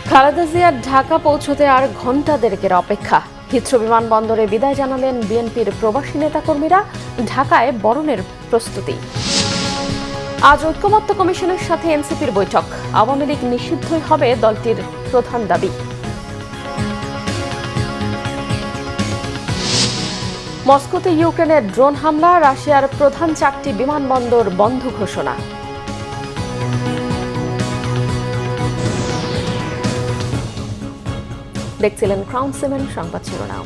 খালেদা জিয়ার ঢাকা পৌঁছতে আর ঘণ্টা দেড়েকের অপেক্ষা। হিথ্রো বিমানবন্দরে বিদায় জানালেন বিএনপির প্রবাসী নেতাকর্মীরা। ঢাকায় বরণের প্রস্তুতি। আজ ঐকমত্য কমিশনের সাথে এনসিপির বৈঠক। আওয়ামী লীগ নিষিদ্ধই হবে দলটির প্রধান দাবি। মস্কোতে ইউক্রেনের ড্রোন হামলা, রাশিয়ার প্রধান 4টি বিমানবন্দর বন্ধ ঘোষণা। দেখছিলেন ক্রাউন সিমেন্ট সংবাদ শিরোনাম।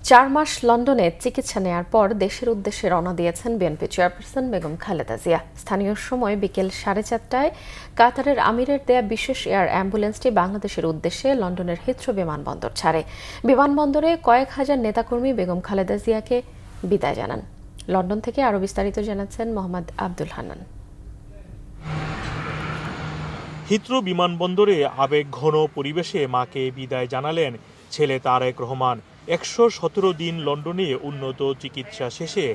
4 মাস লন্ডনে চিকিৎসা নেয়ার পর দেশের উদ্দেশ্যে রওনা দিয়েছেন বিএনপি চেয়ারপারসন বেগম খালেদা জিয়া। স্থানীয় সময় বিকেল 4:30টায় কাতারের আমিরের দেয়া বিশেষ এয়ার অ্যাম্বুলেন্সটি বাংলাদেশের উদ্দেশ্যে লন্ডনের হিথ্রো বিমানবন্দর ছাড়ে। বিমানবন্দরে কয়েক হাজার নেতাকর্মী বেগম খালেদা জিয়াকে বিদায় জানান। লন্ডন থেকে আরও বিস্তারিত জানাচ্ছেন মোহাম্মদ আব্দুল হান্নান। হিথ্রো বিমানবন্দরে আবেগঘন পরিবেশে মাকে বিদায় জানালেন ছেলে তারেক রহমান। 117 দিন লন্ডনে উন্নত চিকিৎসা শেষে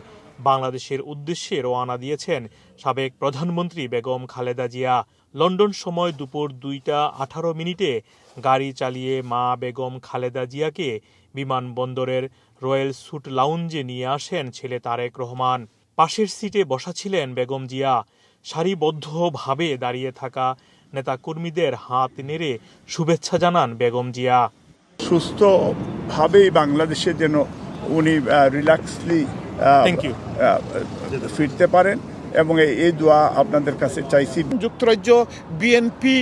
বাংলাদেশের উদ্দেশ্যে রওনা দিয়েছেন সাবেক প্রধানমন্ত্রী বেগম খালেদা জিয়া। লন্ডন সময় দুপুর 2:18 গাড়ি চালিয়ে মা বেগম খালেদা জিয়াকে বিমানবন্দরের রয়্যাল স্যুট লাউঞ্জে নিয়ে আসেন ছেলে তারেক রহমান। পাশের সিটে বসা ছিলেন বেগম জিয়া। সারিবদ্ধভাবে দাঁড়িয়ে থাকা নেতাকর্মীদের হাত নেড়ে শুভেচ্ছা জানান বেগম জিয়া। সুস্থভাবেই বাংলাদেশে যেন উনি রিল্যাক্সলি ফিরতে পারেন এবং এই দোয়া আপনাদের কাছে চাইছি। যুক্তরাজ্য, বিএনপি,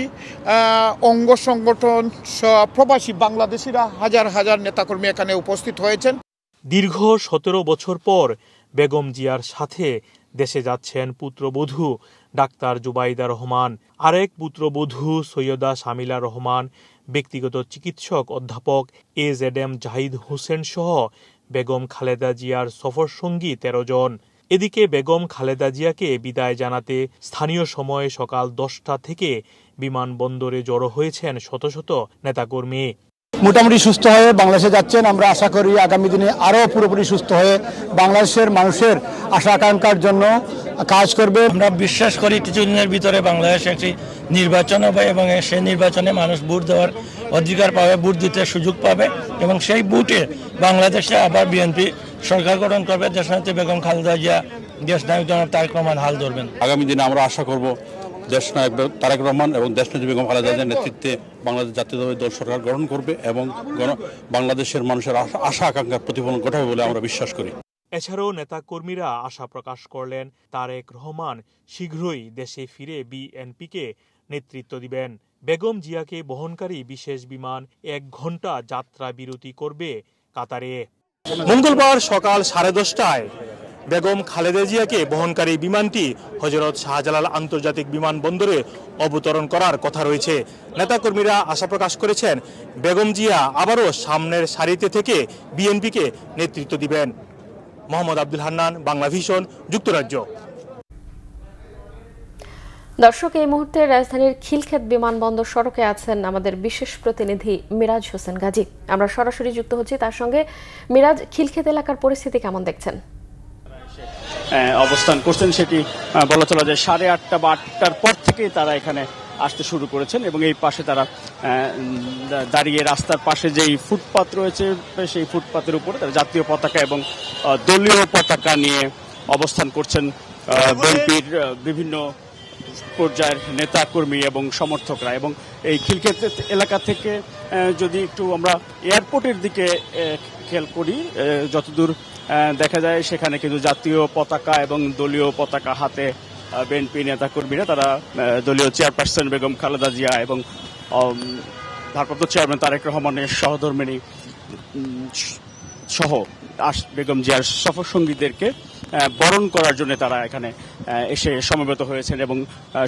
অঙ্গ সংগঠন, প্রবাসী বাংলাদেশিরা হাজার হাজার নেতাকর্মী এখানে উপস্থিত হয়েছেন। দীর্ঘ 17 বছর পর বেগম জিয়ার সাথে দেশে যাচ্ছেন পুত্রবধূ ডাক্তার জুবাইদা রহমান। আরেক পুত্রবধূ সৈয়দা শামিলা রহমান, ব্যক্তিগত চিকিৎসক অধ্যাপক AZM জাহিদ হোসেন সহ বেগম খালেদা জিয়ার সফরসঙ্গী 13 জন। এদিকে বেগম খালেদা জিয়াকে বিদায় জানাতে স্থানীয় সময় সকাল 10টা থেকে বিমানবন্দরে জড়ো হয়েছেন শত শত নেতাকর্মী। মোটামুটি সুস্থ হয়ে বাংলাদেশে যাচ্ছেন। আমরা আশা করি আগামী দিনে আরও পুরোপুরি সুস্থ হয়ে বাংলাদেশের মানুষের আশা আকাঙ্ক্ষার জন্য কাজ করবে। আমরা বিশ্বাস করি কিছুদিনের ভিতরে বাংলাদেশ একটি নির্বাচন হবে এবং সেই নির্বাচনে মানুষ ভোট দেওয়ার অধিকার পাবে, ভোট দিতে সুযোগ পাবে এবং সেই ভোটে বাংলাদেশে আবার বিএনপি সরকার গঠন করবে। দেশনেত্রী বেগম খালেদা জিয়া, দেশনায়ক জনাব তারেক রহমান হাল ধরবেন। আগামী দিনে আমরা আশা করব দেশনায়ক তারেক রহমান এবং দেশনেত্রী বেগম খালেদা জিয়ার নেতৃত্বে বাংলাদেশ জাতীয়তাবাদী দল সরকার গঠন করবে এবং বাংলাদেশের মানুষের আশা আকাঙ্ক্ষার প্রতিফলন ঘটাবে বলে আমরা বিশ্বাস করি। এছাড়াও নেতাকর্মীরা আশা প্রকাশ করলেন তারেক রহমান শীঘ্রই দেশে ফিরে বিএনপিকে নেতৃত্ব দিবেন। বেগম জিয়াকে বহনকারী বিশেষ বিমান 1 ঘণ্টা যাত্রা বিরতি করবে কাতারে। মঙ্গলবার সকাল 10:30টায় বেগম খালেদা জিয়াকে বহনকারী বিমানটি হযরত শাহজালাল আন্তর্জাতিক বিমানবন্দরে অবতরণ করার কথা রয়েছে। নেতাকর্মীরা আশা প্রকাশ করেছেন বেগম জিয়া আবারও সামনের সারিতে থেকে বিএনপিকে নেতৃত্ব দিবেন। মোহাম্মদ আব্দুল হান্নান, বাংলা ভিশন, যুক্তরাজ্য। দর্শক, এই মুহূর্তে রাজধানীর খিলক্ষেত বিমানবন্দর সড়কে আছেন আমাদের বিশেষ প্রতিনিধি মিরাজ হোসেন গাজী। আমরা সরাসরি যুক্ত হচ্ছি তার সঙ্গে। মিরাজ, খিলক্ষেত এলাকার পরিস্থিতি কেমন দেখছেন? অবস্থান করছেন সেটি বলা চলা যায় 8:30 বা 8টার পর থেকেই তারা এখানে আসতে শুরু করেছেন এবং এই পাশে তারা দাঁড়িয়ে রাস্তার পাশে যেই ফুটপাত রয়েছে সেই ফুটপাতের উপরে তারা জাতীয় পতাকা এবং দলীয় পতাকা নিয়ে অবস্থান করছেন বিএনপির বিভিন্ন পর্যায়ের নেতা কর্মী এবং সমর্থকরা। এবং এই খিলক্ষেত এলাকা থেকে যদি একটু আমরা এয়ারপোর্টের দিকে খেয়াল করি, যতদূর দেখা যায় সেখানে কিন্তু জাতীয় পতাকা এবং দলীয় পতাকা হাতে বিএনপি নেতাকর্মীরা তারা দলীয় চেয়ারপারসন বেগম খালেদা জিয়া এবং ভারপ্রাপ্ত চেয়ারম্যান তারেক রহমানের সহধর্মিণী সহ বেগম জিয়ার সফরসঙ্গীদেরকে বরণ করার জন্য তারা এখানে এসে সমবেত হয়েছেন এবং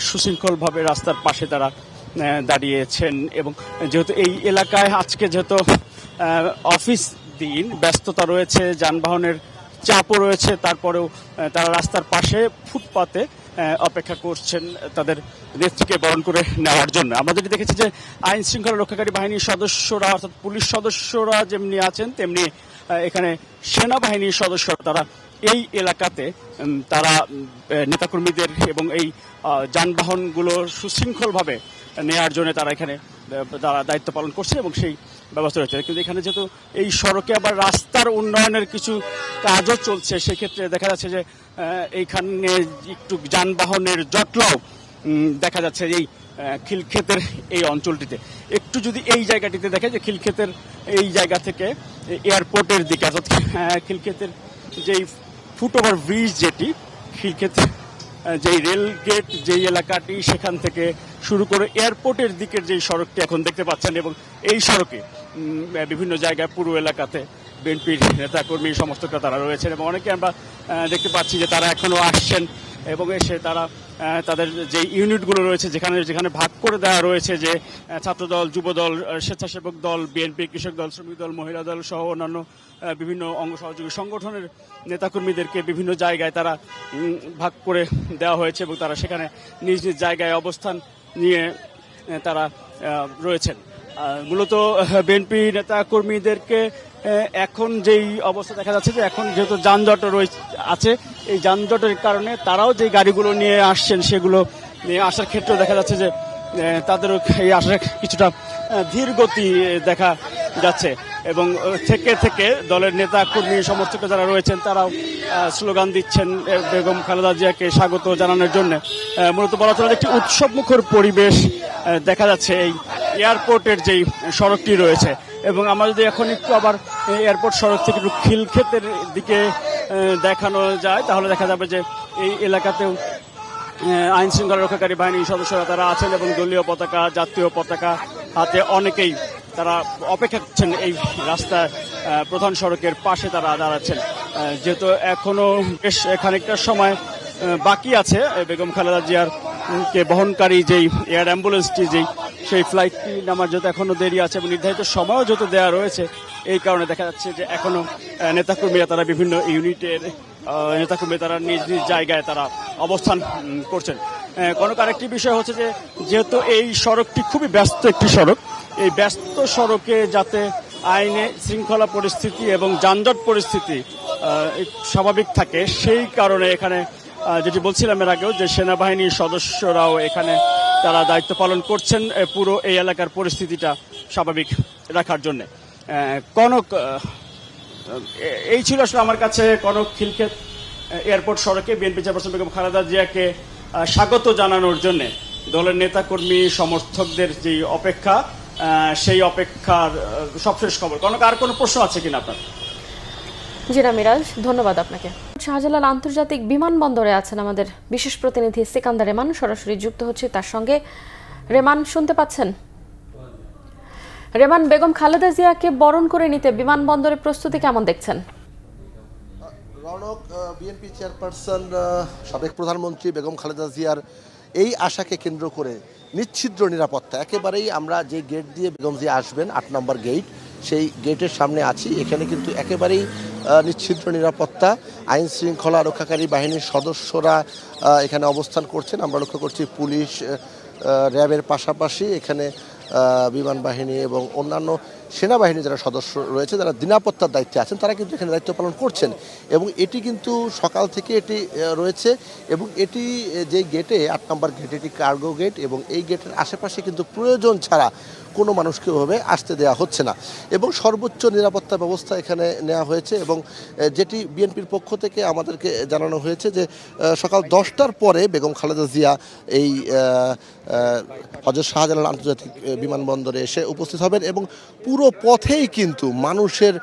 সুশৃঙ্খলভাবে রাস্তার পাশে তারা দাঁড়িয়েছেন। এবং যেহেতু এই এলাকায় আজকে যেহেতু অফিস দিন, ব্যস্ততা রয়েছে, যানবাহনের চাপও রয়েছে, তারপরেও তারা রাস্তার পাশে ফুটপাতে অপেক্ষা করছেন তাদের নেত্রীকে বরণ করে নেওয়ার জন্য। আমরা যেটি দেখেছি যে আইন শৃঙ্খলা রক্ষাকারী বাহিনীর সদস্যরা অর্থাৎ পুলিশ সদস্যরা যেমনি আছেন তেমনি এখানে সেনাবাহিনীর সদস্যরা তারা এই এলাকাতে তারা নেতাকর্মীদের এবং এই যানবাহনগুলো সুশৃঙ্খলভাবে নেওয়ার জন্য তারা এখানে যারা দায়িত্ব পালন করছে এবং সেই ব্যবস্থা রয়েছে। কিন্তু এখানে যেহেতু এই সড়কে আবার রাস্তার উন্নয়নের কিছু কাজও চলছে, সেক্ষেত্রে দেখা যাচ্ছে যে এইখানে একটু যানবাহনের জটলাও দেখা যাচ্ছে এই খিলক্ষেতের এই অঞ্চলটিতে। একটু যদি এই জায়গাটিতে দেখে যে খিলক্ষেতের এই জায়গা থেকে এয়ারপোর্টের দিকে, অর্থাৎ খিলক্ষেতের যেই ফুটওভার ব্রিজ, যেটি খিলক্ষেত যেই রেল গেট যেই এলাকাটি, সেখান থেকে শুরু করে এয়ারপোর্টের দিকের যেই সড়কটি এখন দেখতে পাচ্ছেন, এবং এই সড়কে বিভিন্ন জায়গায় পুরো এলাকাতে বিএনপির নেতাকর্মী সমর্থকরা তারা রয়েছেন, এবং অনেকে আমরা দেখতে পাচ্ছি যে তারা এখনও আসছেন এবং এসে তারা তাদের যে ইউনিটগুলো রয়েছে, যেখানে ভাগ করে দেওয়া রয়েছে, যে ছাত্রদল, যুবদল, স্বেচ্ছাসেবক দল, বিএনপি, কৃষক দল, শ্রমিক দল, মহিলা দল সহ অন্যান্য বিভিন্ন অঙ্গ সহযোগী সংগঠনের নেতাকর্মীদেরকে বিভিন্ন জায়গায় তারা ভাগ করে দেওয়া হয়েছে, এবং তারা সেখানে নিজ নিজ জায়গায় অবস্থান নিয়ে তারা রয়েছেন। মূলত বিএনপি নেতাকর্মীদেরকে এখন যেই অবস্থা দেখা যাচ্ছে, যে এখন যেহেতু যানজট আছে, এই যানজটের কারণে তারাও যে গাড়িগুলো নিয়ে আসছেন, সেগুলো নিয়ে আসার ক্ষেত্রেও দেখা যাচ্ছে যে তাদেরও এই আসার কিছুটা ধীর গতি দেখা যাচ্ছে, এবং থেকে থেকে দলের নেতা কর্মী সমর্থক যারা রয়েছেন তারাও স্লোগান দিচ্ছেন বেগম খালেদা জিয়াকে স্বাগত জানানোর জন্য। মূলত বলা চলে একটি উৎসবমুখর পরিবেশ দেখা যাচ্ছে এই এয়ারপোর্টের যেই সড়কটি রয়েছে। এবং আমরা যদি এখন একটু আবার এয়ারপোর্ট সড়ক থেকে একটু খিলক্ষেতের দিকে দেখানো যায়, তাহলে দেখা যাবে যে এই এলাকাতেও আইন শৃঙ্খলা রক্ষাকারী বাহিনীর সদস্যরা তারা আছেন, এবং দলীয় পতাকা, জাতীয় পতাকা হাতে অনেকেই তারা অপেক্ষা করছেন এই রাস্তায় প্রধান সড়কের পাশে তারা দাঁড়াচ্ছেন। যেহেতু এখনো বেশ খানিকটা সময় বাকি আছে বেগম খালেদা জিয়ার কে বহনকারী যেই এয়ার অ্যাম্বুলেন্সটি সেই ফ্লাইটটি নামার যেহেতু এখনো দেরি আছে, এবং নির্ধারিত সময়ও যেহেতু দেওয়া রয়েছে, এই কারণে দেখা যাচ্ছে যে এখনো নেতাকর্মীরা তারা বিভিন্ন ইউনিটের নেতাকর্মী তারা নিজ নিজ জায়গায় তারা অবস্থান করছেন। আরেকটি বিষয় হচ্ছে যে যেহেতু এই সড়কটি খুবই ব্যস্ত একটি সড়ক, এই ব্যস্ত সড়কে যাতে আইনে শৃঙ্খলা পরিস্থিতি এবং যানজট পরিস্থিতি স্বাভাবিক থাকে, সেই কারণে এখানে যেটি বলছিলাম এর আগেও, যে সেনাবাহিনীর সদস্যরাও এখানে তারা দায়িত্ব পালন করছেন পুরো এই এলাকার পরিস্থিতিটা স্বাভাবিক রাখার জন্য। কনক, এই ছিল আসলে আমার কাছে কনক খিলক্ষেত এয়ারপোর্ট সড়কে বিএনপি চেয়ারপারসন বেগম খালেদা জিয়াকে স্বাগত জানানোর জন্য দলের নেতাকর্মী সমর্থকদের যে অপেক্ষা, সেই অপেক্ষার সবশেষ খবর। কনক, আর কোনো প্রশ্ন আছে কিনা আপনার? জি না মিরাজ, ধন্যবাদ আপনাকে। শাহজালাল আন্তর্জাতিক বিমানবন্দরে আছেন আমাদের বিশেষ প্রতিনিধি সিকান্দার রেমান, সরাসরি যুক্ত হচ্ছে তার সঙ্গে। রেমান, শুনতে পাচ্ছেন? রেমান, বেগম খালেদা জিয়াকে বরণ করে নিতে বিমানবন্দরের প্রস্তুতি কেমন দেখছেন? রৌনক, বিএনপি চেয়ারপারসন সাবেক প্রধানমন্ত্রী বেগম খালেদা জিয়ার এই আশাকে কেন্দ্র করে নিশ্ছিদ্র নিরাপত্তা, একেবারেই আমরা যে গেট দিয়ে বেগম জিয়া আসবেন ৮ নম্বর গেট, সেই গেটের সামনে আছি। এখানে কিন্তু একেবারেই নিশ্ছিদ্র নিরাপত্তা, আইন শৃঙ্খলা রক্ষাকারী বাহিনীর সদস্যরা এখানে অবস্থান করছেন। আমরা লক্ষ্য করছি পুলিশ, র্যাবের পাশাপাশি এখানে বিমান বাহিনী এবং অন্যান্য সেনাবাহিনীর যারা সদস্য রয়েছে, যারা নিরাপত্তার দায়িত্বে আছেন, তারা কিন্তু এখানে দায়িত্ব পালন করছেন। এবং এটি কিন্তু সকাল থেকে এটি রয়েছে, এবং এটি যে গেটে ৮ নম্বর গেট, এটি কার্গো গেট, এবং এই গেটের আশেপাশে কিন্তু প্রয়োজন ছাড়া কোনো মানুষকে ওভাবে আসতে দেওয়া হচ্ছে না, এবং সর্বোচ্চ নিরাপত্তা ব্যবস্থা এখানে নেওয়া হয়েছে। এবং যেটি বিএনপির পক্ষ থেকে আমাদেরকে জানানো হয়েছে যে সকাল 10টার পরে বেগম খালেদা জিয়া এই হযরত শাহজালাল আন্তর্জাতিক বিমানবন্দরে এসে উপস্থিত হবেন, এবং পুরো পথেই কিন্তু মানুষের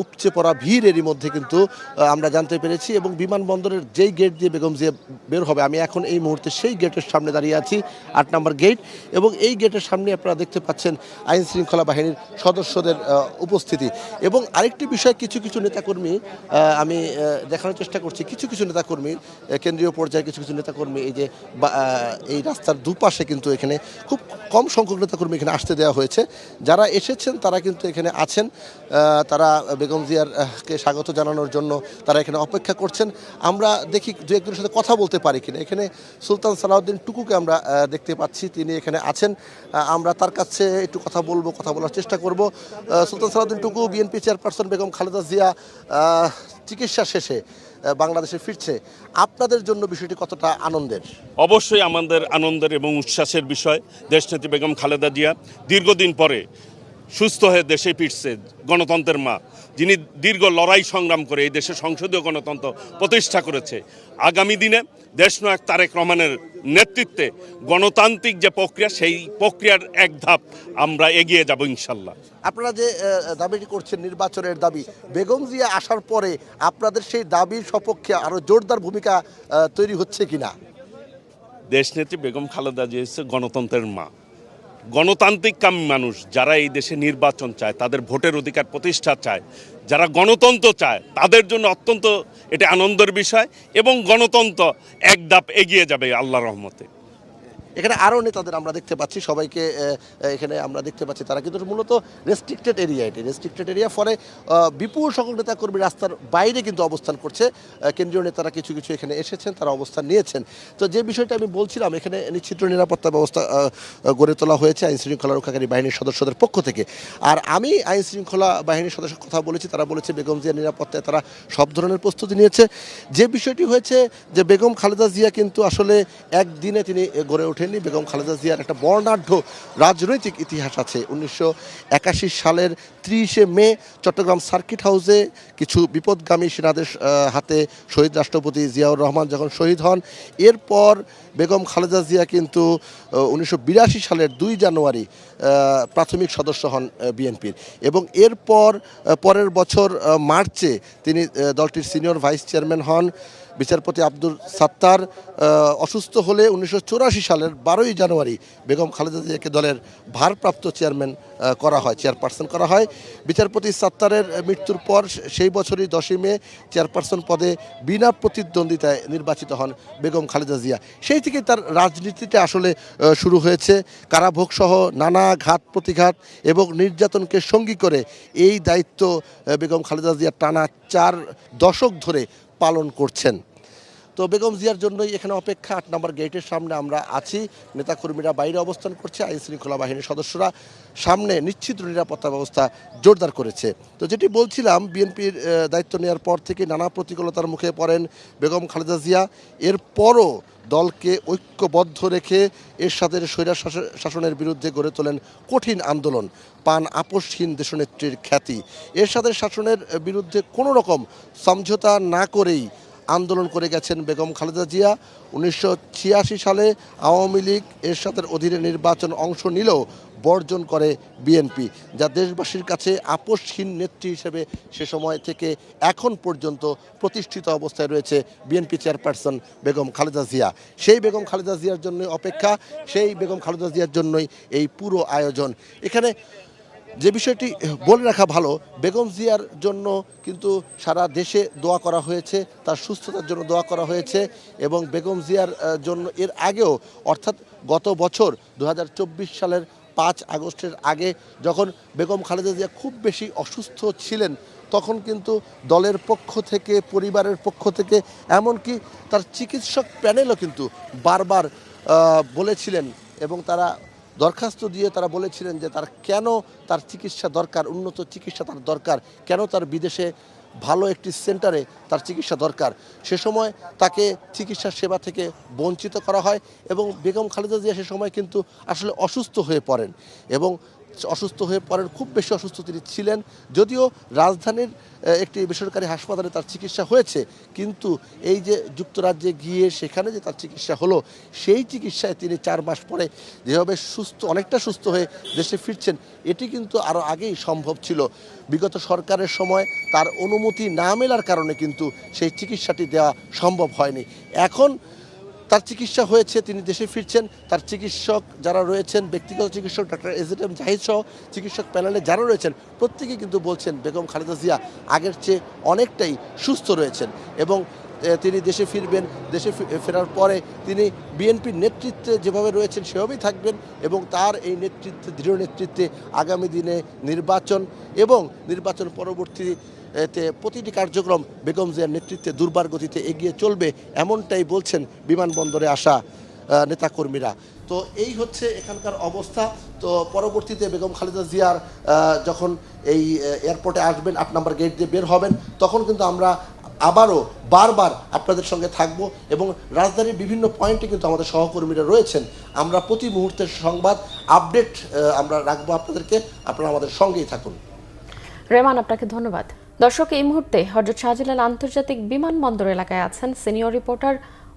উপচে পড়া ভিড় এরই মধ্যে কিন্তু আমরা জানতে পেরেছি। এবং বিমানবন্দরের যেই গেট দিয়ে বেগম জিয়া বের হবে, আমি এখন এই মুহূর্তে সেই গেটের সামনে দাঁড়িয়ে আছি, ৮ নম্বর গেট, এবং এই গেটের সামনে আপনারা দেখতে পাচ্ছেন আইন শৃঙ্খলা বাহিনীর সদস্যদের উপস্থিতি। এবং আরেকটি বিষয়, কিছু কিছু নেতাকর্মী আমি দেখানোর চেষ্টা করছি, কিছু কিছু নেতাকর্মী, কেন্দ্রীয় পর্যায়ে কিছু কিছু নেতাকর্মী এই যে এই রাস্তার দুপাশে কিন্তু এখানে খুব কম সংখ্যক নেতাকর্মী এখানে আসতে দেওয়া হয়েছে। যারা এসেছেন তারা কিন্তু এখানে আছেন, তারা বেগম জিয়ারকে স্বাগত জানানোর জন্য তারা এখানে অপেক্ষা করছেন। আমরা দেখি দু একজনের সাথে কথা বলতে পারি কিনা। এখানে সুলতান সালাউদ্দিন টুকুকে আমরা দেখতে পাচ্ছি, তিনি এখানে আছেন। আমরা তার কাছে একটু কথা বলার চেষ্টা করব। সুলতান সালাউদ্দিন টুকু, বিএনপি চেয়ারপারসন বেগম খালেদা জিয়া চিকিৎসা শেষে বাংলাদেশে ফিরছে, আপনাদের জন্য বিষয়টি কতটা আনন্দের? অবশ্যই আমাদের আনন্দের এবং উচ্ছ্বাসের বিষয়। দেশনেত্রী বেগম খালেদা জিয়া দীর্ঘদিন পরে সুস্থ হয়ে দেশে ফিরছে, গণতন্ত্রের মা, যিনি দীর্ঘ লড়াই সংগ্রাম করে এই দেশে সংসদীয় গণতন্ত্র প্রতিষ্ঠা করেছে। আগামী দিনে দেশনায়ক তারেক রহমানের নেতৃত্বে গণতান্ত্রিক যে প্রক্রিয়া, সেই প্রক্রিয়ার এক ধাপ আমরা এগিয়ে যাব ইনশাল্লাহ। আপনারা যে দাবিটি করছেন নির্বাচনের দাবি, বেগম জিয়া আসার পরে আপনাদের সেই দাবির সপক্ষে আরও জোরদার ভূমিকা তৈরি হচ্ছে কিনা? দেশনেত্রী বেগম খালেদা জিয়া হচ্ছে গণতন্ত্রের মা, গণতান্ত্রিক কামী মানুষ। যারা এই দেশে নির্বাচন চায়, তাদের ভোটের অধিকার প্রতিষ্ঠা চায়, যারা গণতন্ত্র চায়, তাদের জন্য অত্যন্ত এটা আনন্দের বিষয় এবং গণতন্ত্র এক ধাপ এগিয়ে যাবে আল্লাহর রহমতে। এখানে আরও নেতাদের আমরা দেখতে পাচ্ছি, সবাইকে এখানে আমরা দেখতে পাচ্ছি, তারা কিন্তু মূলত রেস্ট্রিক্টেড এরিয়া, এটি রেস্ট্রিক্টেড এরিয়া, ফলে বিপুল সংখ্যক নেতাকর্মী রাস্তার বাইরে কিন্তু অবস্থান করছে। কেন্দ্রীয় নেতারা কিছু এখানে এসেছেন, তারা অবস্থান নিয়েছেন। তো যে বিষয়টা আমি বলছিলাম, এখানে নিশ্চিত নিরাপত্তা ব্যবস্থা গড়ে তোলা হয়েছে আইনশৃঙ্খলা রক্ষাকারী বাহিনীর সদস্যদের পক্ষ থেকে। আর আমি আইনশৃঙ্খলা বাহিনীর সদস্যের কথা বলেছি, তারা বলেছে বেগম জিয়ার নিরাপত্তায় তারা সব ধরনের প্রস্তুতি নিয়েছে। যে বিষয়টি হয়েছে যে বেগম খালেদা জিয়া কিন্তু আসলে একদিনে তিনি গড়ে ওঠেন। বেগম খালেদা জিয়ার একটা বর্ণাঢ্য রাজনৈতিক ইতিহাস আছে। 1981 সালের 30শে মে চট্টগ্রাম সার্কিট হাউসে কিছু বিপদগামী সেনাদের হাতে শহীদ রাষ্ট্রপতি জিয়াউর রহমান যখন শহীদ হন, এরপর বেগম খালেদা জিয়া কিন্তু 1982 সালের 2 জানুয়ারি প্রাথমিক সদস্য হন বিএনপির, এবং এরপর পরের বছর মার্চে তিনি দলটির সিনিয়র ভাইস চেয়ারম্যান হন। বিচারপতি আব্দুল সাত্তার অসুস্থ হলে 1984 সালের 12ই জানুয়ারি বেগম খালেদা জিয়াকে দলের ভারপ্রাপ্ত চেয়ারপারসন করা হয়। বিচারপতি সাত্তারের মৃত্যুর পর সেই বছরই 10ই মে চেয়ারপারসন পদে বিনা প্রতিদ্বন্দ্বিতায় নির্বাচিত হন বেগম খালেদা জিয়া। সেই থেকেই তার রাজনীতিটা আসলে শুরু হয়েছে। কারাভোগ সহ নানা ঘাত প্রতিঘাত এবং নির্যাতনকে সঙ্গী করে এই দায়িত্ব বেগম খালেদা জিয়া টানা 4 দশক ধরে পালন করছেন। তো বেগম জিয়ার জন্যই এখানে অপেক্ষা। 8 নম্বর গেটের সামনে আমরা আছি, নেতাকর্মীরা বাইরে অবস্থান করছে, আইনশৃঙ্খলা বাহিনীর সদস্যরা সামনে নিশ্চিত নিরাপত্তা ব্যবস্থা জোরদার করেছে। তো যেটি বলছিলাম, বিএনপির দায়িত্ব নেওয়ার পর থেকে নানা প্রতিকূলতার মুখে পড়েন বেগম খালেদা জিয়া। এরপরও দলকে ঐক্যবদ্ধ রেখে এরশাদের স্বৈরাচার শাসনের বিরুদ্ধে গড়ে তোলেন কঠিন আন্দোলন, পান আপোষহীন দেশনেত্রীর খ্যাতি। এরশাদের শাসনের বিরুদ্ধে কোনো রকম সমঝোতা না করেই আন্দোলন করে গেছেন বেগম খালেদা জিয়া। 1986 সালে আওয়ামী লীগ এরশাদের অধীনে নির্বাচন অংশ নিলেও বর্জন করে বিএনপি, যা দেশবাসীর কাছে আপোষহীন নেত্রী হিসেবে সে সময় থেকে এখন পর্যন্ত প্রতিষ্ঠিত অবস্থায় রয়েছে বিএনপি চেয়ারপারসন বেগম খালেদা জিয়া। সেই বেগম খালেদা জিয়ার জন্য অপেক্ষা, সেই বেগম খালেদা জিয়ার জন্যই এই পুরো আয়োজন। এখানে যে বিষয়টি বলে রাখা ভালো, বেগম জিয়ার জন্য কিন্তু সারা দেশে দোয়া করা হয়েছে, তার সুস্থতার জন্য দোয়া করা হয়েছে, এবং বেগম জিয়ার জন্য এর আগেও, অর্থাৎ গত বছর 2024 সালের 5 আগস্টের আগে যখন বেগম খালেদা জিয়া খুব বেশি অসুস্থ ছিলেন, তখন কিন্তু দলের পক্ষ থেকে, পরিবারের পক্ষ থেকে, এমনকি তার চিকিৎসক প্যানেলও কিন্তু বারবার বলেছিলেন এবং তারা দরখাস্ত দিয়ে তারা বলেছিলেন যে তার চিকিৎসা দরকার, উন্নত চিকিৎসা তার দরকার, কেন তার বিদেশে ভালো একটি সেন্টারে তার চিকিৎসা দরকার। সে সময় তাকে চিকিৎসা সেবা থেকে বঞ্চিত করা হয় এবং বেগম খালেদা জিয়া সে সময় কিন্তু আসলে অসুস্থ হয়ে পড়েন, এবং খুব বেশি অসুস্থ তিনি ছিলেন। যদিও রাজধানীর একটি বেসরকারি হাসপাতালে তার চিকিৎসা হয়েছে, কিন্তু এই যে যুক্তরাজ্যে গিয়ে সেখানে যে তার চিকিৎসা হলো, সেই চিকিৎসায় তিনি 4 মাস পরে যেভাবে অনেকটা সুস্থ হয়ে দেশে ফিরছেন, এটি কিন্তু আরও আগেই সম্ভব ছিল। বিগত সরকারের সময় তার অনুমতি না মেলার কারণে কিন্তু সেই চিকিৎসাটি দেওয়া সম্ভব হয়নি। এখন তার চিকিৎসা হয়েছে, তিনি দেশে ফিরছেন। তার চিকিৎসক যারা রয়েছেন, ব্যক্তিগত চিকিৎসক ডাক্তার এজেএম জাহিদ সহ চিকিৎসক প্যানেলে যারা রয়েছেন, প্রত্যেকেই কিন্তু বলছেন বেগম খালেদা জিয়া আগের চেয়ে অনেকটাই সুস্থ রয়েছেন এবং তিনি দেশে ফিরবেন। দেশে ফেরার পরে তিনি বিএনপির নেতৃত্বে যেভাবে রয়েছেন সেভাবেই থাকবেন, এবং তার এই নেতৃত্বে, দৃঢ় নেতৃত্বে আগামী দিনে নির্বাচন এবং নির্বাচন পরবর্তীতে প্রতিটি কার্যক্রম বেগম জিয়ার নেতৃত্বে দুর্বার গতিতে এগিয়ে চলবে, এমনটাই বলছেন বিমানবন্দরে আসা নেতাকর্মীরা। তো এই হচ্ছে এখানকার অবস্থা। তো পরবর্তীতে বেগম খালেদা জিয়ার যখন এই এয়ারপোর্টে আসবেন 8 নম্বর গেট দিয়ে বের হবেন, তখন কিন্তু আমরা আবারও বারবার আপনাদের সঙ্গে থাকব এবং রাজধানীর বিভিন্ন পয়েন্টে কিন্তু আমাদের সহকর্মীরা রয়েছেন। আমরা প্রতি মুহূর্তের সংবাদ আপডেট আমরা রাখবো আপনাদেরকে, আপনারা আমাদের সঙ্গেই থাকুন। রেমান, আপনাকে ধন্যবাদ। দর্শক, এই মুহূর্তে হযরত শাহজালাল আন্তর্জাতিক বিমানবন্দর এলাকায় আছেন সিনিয়র রিপোর্টার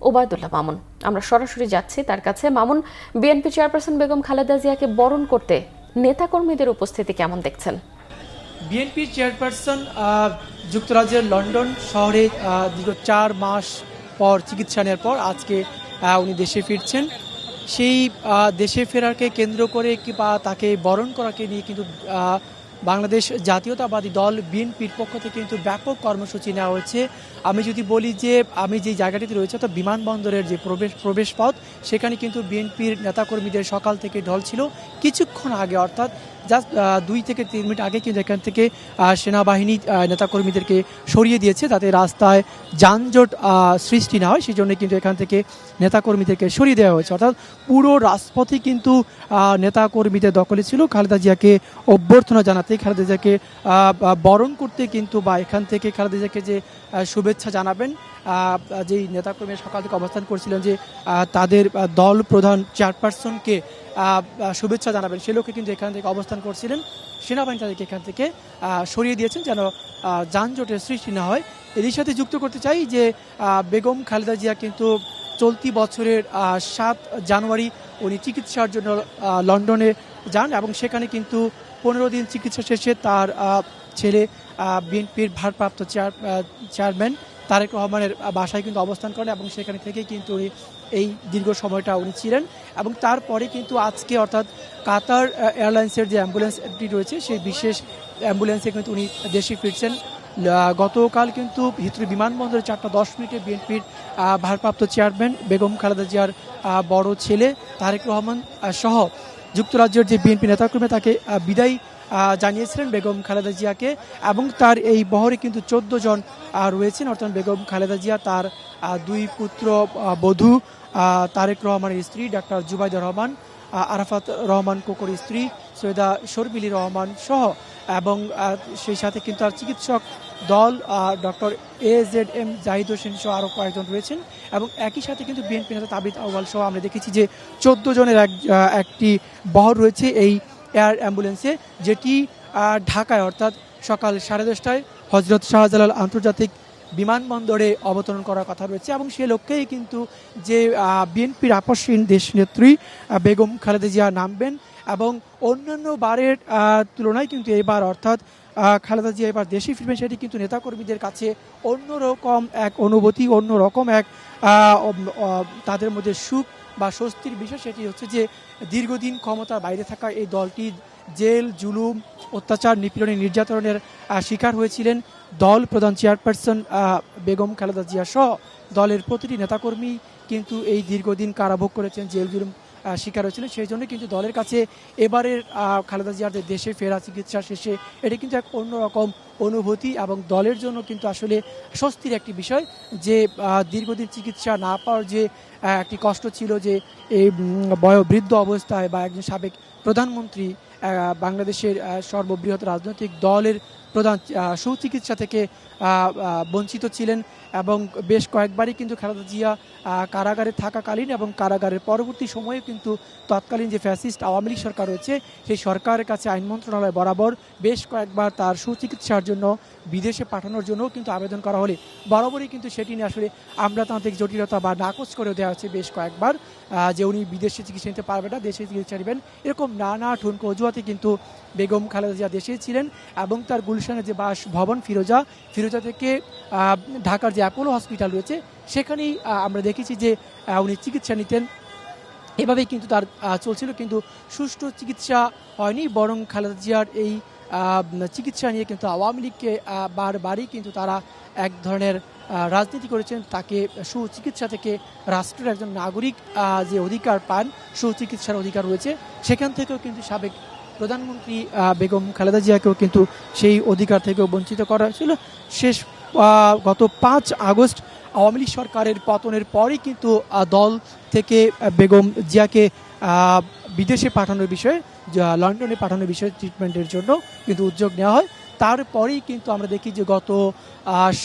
ওবায়দুল্লাহ মামুন। আমরা সরাসরি যাচ্ছি তার কাছে। মামুন, বিএনপি চেয়ারপারসন বেগম খালেদা জিয়াকে বরণ করতে নেতাকর্মীদের উপস্থিতি কেমন দেখছেন? বিএনপির চেয়ারপারসন যুক্তরাজ্যের লন্ডন শহরে দীর্ঘ 4 মাস পর চিকিৎসা নেওয়ার পর আজকে উনি দেশে ফিরছেন। সেই দেশে ফেরাকে কেন্দ্র করে কিংবা তাকে বরণ করাকে নিয়ে কিন্তু বাংলাদেশ জাতীয়তাবাদী দল বিএনপির পক্ষ থেকে কিন্তু ব্যাপক কর্মসূচি নেওয়া হয়েছে। আমি যদি বলি যে আমি যে জায়গাটিতে রয়েছে অর্থাৎ বিমানবন্দরের যে প্রবেশ পথ, সেখানে কিন্তু বিএনপির নেতাকর্মীদের সকাল থেকে ঢল ছিল। কিছুক্ষণ আগে অর্থাৎ জাস্ট 2 থেকে 3 মিনিট আগে কিন্তু এখান থেকে সেনাবাহিনী নেতাকর্মীদেরকে সরিয়ে দিয়েছে যাতে রাস্তায় যানজট সৃষ্টি না হয়, সেই জন্য কিন্তু এখান থেকে নেতাকর্মীদেরকে সরিয়ে দেওয়া হয়েছে। অর্থাৎ পুরো রাজপথই কিন্তু নেতাকর্মীদের দখলে ছিল। খালেদা জিয়াকে অভ্যর্থনা জানাতে, খালেদা জিয়াকে বরণ করতে কিন্তু বা এখান থেকে খালেদা জিয়াকে যে শুভেচ্ছা জানাবেন, যেই নেতাকর্মী সকাল থেকে অবস্থান করছিলেন যে তাদের দল প্রধান চেয়ারপারসনকে শুভেচ্ছা জানাবেন, সে লোকে কিন্তু এখান থেকে অবস্থান করছিলেন। সেনাবাহিনী তাদেরকে এখান থেকে সরিয়ে দিয়েছেন যেন যানজটের সৃষ্টি না হয়। এর সাথে যুক্ত করতে চাই যে বেগম খালেদা জিয়া কিন্তু চলতি বছরের 7 জানুয়ারি উনি চিকিৎসার জন্য লন্ডনে যান এবং সেখানে কিন্তু 15 দিন চিকিৎসা শেষে তার ছেলে বিএনপির ভারপ্রাপ্ত চেয়ারম্যান তারেক রহমানের বাসায় কিন্তু অবস্থান করেন এবং সেখানে থেকেই কিন্তু উনি এই দীর্ঘ সময়টা উনি ছিলেন। এবং তারপরে কিন্তু আজকে অর্থাৎ কাতার এয়ারলাইন্সের যে অ্যাম্বুলেন্সটি রয়েছে সেই বিশেষ অ্যাম্বুলেন্সে কিন্তু উনি দেশে ফিরছেন। গতকাল কিন্তু হিথ্রো বিমানবন্দরে 4:10 বিএনপির ভারপ্রাপ্ত চেয়ারম্যান বেগম খালেদা জিয়ার বড় ছেলে তারেক রহমান সহ যুক্তরাজ্যের যে বিএনপি নেতাকর্মী তাকে বিদায় জানিয়েছিলেন বেগম খালেদা জিয়াকে। এবং তার এই বহরে কিন্তু 14 জন রয়েছেন, অর্থাৎ বেগম খালেদা জিয়া, তার 2 পুত্র বধূ, তারেক রহমানের স্ত্রী ডাক্তার জুবাইদা রহমান, আরাফাত রহমান কোকর স্ত্রী সৈয়দা শর্মিলি রহমান সহ, এবং সেই সাথে কিন্তু আর চিকিৎসক দল ডক্টর AZM জাহিদ হোসেন সহ আরও কয়েকজন রয়েছেন। এবং একই সাথে কিন্তু বিএনপি নেতা তাবিদ আউয়াল সহ আমরা দেখেছি যে 14 জনের একটি বহর রয়েছে এই এয়ার অ্যাম্বুলেন্সে, যেটি ঢাকায় অর্থাৎ সকাল 10:30টায় হযরত শাহজালাল আন্তর্জাতিক বিমানবন্দরে অবতরণ করার কথা রয়েছে। এবং সে লক্ষ্যেই কিন্তু যে বিএনপির আপসহীন দেশনেত্রী বেগম খালেদা জিয়া নামবেন এবং অন্যান্য বারের তুলনায় কিন্তু এবার অর্থাৎ খালেদা জিয়া এবার দেশে ফিরবেন, সেটি কিন্তু নেতাকর্মীদের কাছে অন্যরকম এক অনুভূতি, অন্যরকম এক তাদের মধ্যে সুখ বা স্বস্তির বিষয়। সেটি হচ্ছে যে দীর্ঘদিন ক্ষমতার বাইরে থাকা এই দলটি জেল, জুলুম, অত্যাচার, নিপীড়নের, নির্যাতনের শিকার হয়েছিলেন। দল প্রধান চেয়ারপারসন বেগম খালেদা জিয়া সহ দলের প্রতিটি নেতাকর্মী কিন্তু এই দীর্ঘদিন কারাভোগ করেছেন, জেল জুলুম শিকার হয়েছিলেন। সেই জন্য কিন্তু দলের কাছে এবারের খালেদা জিয়ার দেশে ফেরা চিকিৎসা শেষে এটি কিন্তু এক অন্যরকম অনুভূতি এবং দলের জন্য কিন্তু আসলে স্বস্তির একটি বিষয় যে দীর্ঘদিন চিকিৎসা না পাওয়ার যে একটি কষ্ট ছিল, যে এই বয়োবৃদ্ধ অবস্থায় বা একজন সাবেক প্রধানমন্ত্রী বাংলাদেশের সর্ববৃহৎ রাজনৈতিক দলের প্রধান সুচিকিৎসা থেকে বঞ্চিত ছিলেন। এবং বেশ কয়েকবারই কিন্তু খালেদা জিয়া কারাগারে থাকাকালীন এবং কারাগারের পরবর্তী সময়ে কিন্তু তৎকালীন যে ফ্যাসিস্ট আওয়ামী লীগ সরকার রয়েছে সেই সরকারের কাছে আইন মন্ত্রণালয় বরাবর বেশ কয়েকবার তার সুচিকিৎসার জন্য বিদেশে পাঠানোর জন্য কিন্তু আবেদন করা হলে বরাবরই কিন্তু সেটি নিয়ে আসলে আমলাতান্ত্রিক জটিলতা বা নাকচ করে দেওয়া হচ্ছে বেশ কয়েকবার, যে উনি বিদেশে চিকিৎসা নিতে পারবে না, দেশে চিকিৎসা নেবেন, এরকম নানা ঠুনকো অজুহাতে কিন্তু বেগম খালেদা জিয়া দেশে ছিলেন। এবং তার গুলশানের যে বাসভবন ফিরোজা থেকে ঢাকার যে অ্যাপোলো হসপিটাল রয়েছে সেখানেই আমরা দেখেছি যে উনি চিকিৎসা নিতেন। এভাবেই কিন্তু তার চলছিল, কিন্তু সুষ্ঠু চিকিৎসা হয়নি, বরং খালেদা জিয়ার এই চিকিৎসা নিয়ে কিন্তু আওয়ামী লীগকে বারবারই কিন্তু তারা এক ধরনের রাজনীতি করেছেন। তাকে সুচিকিৎসা থেকে রাষ্ট্রের একজন নাগরিক যে অধিকার পান, সুচিকিৎসার অধিকার রয়েছে, সেখান থেকেও কিন্তু সাবেক প্রধানমন্ত্রী বেগম খালেদা জিয়াকেও কিন্তু সেই অধিকার থেকেও বঞ্চিত করা হয়েছিল। গত 5 আগস্ট আওয়ামী লীগ সরকারের পতনের পরই কিন্তু দল থেকে বেগম জিয়াকে বিদেশে পাঠানোর বিষয়ে, লন্ডনে পাঠানোর বিষয়ে ট্রিটমেন্টের জন্য কিন্তু উদ্যোগ নেওয়া হয়। তারপরেই কিন্তু আমরা দেখি যে গত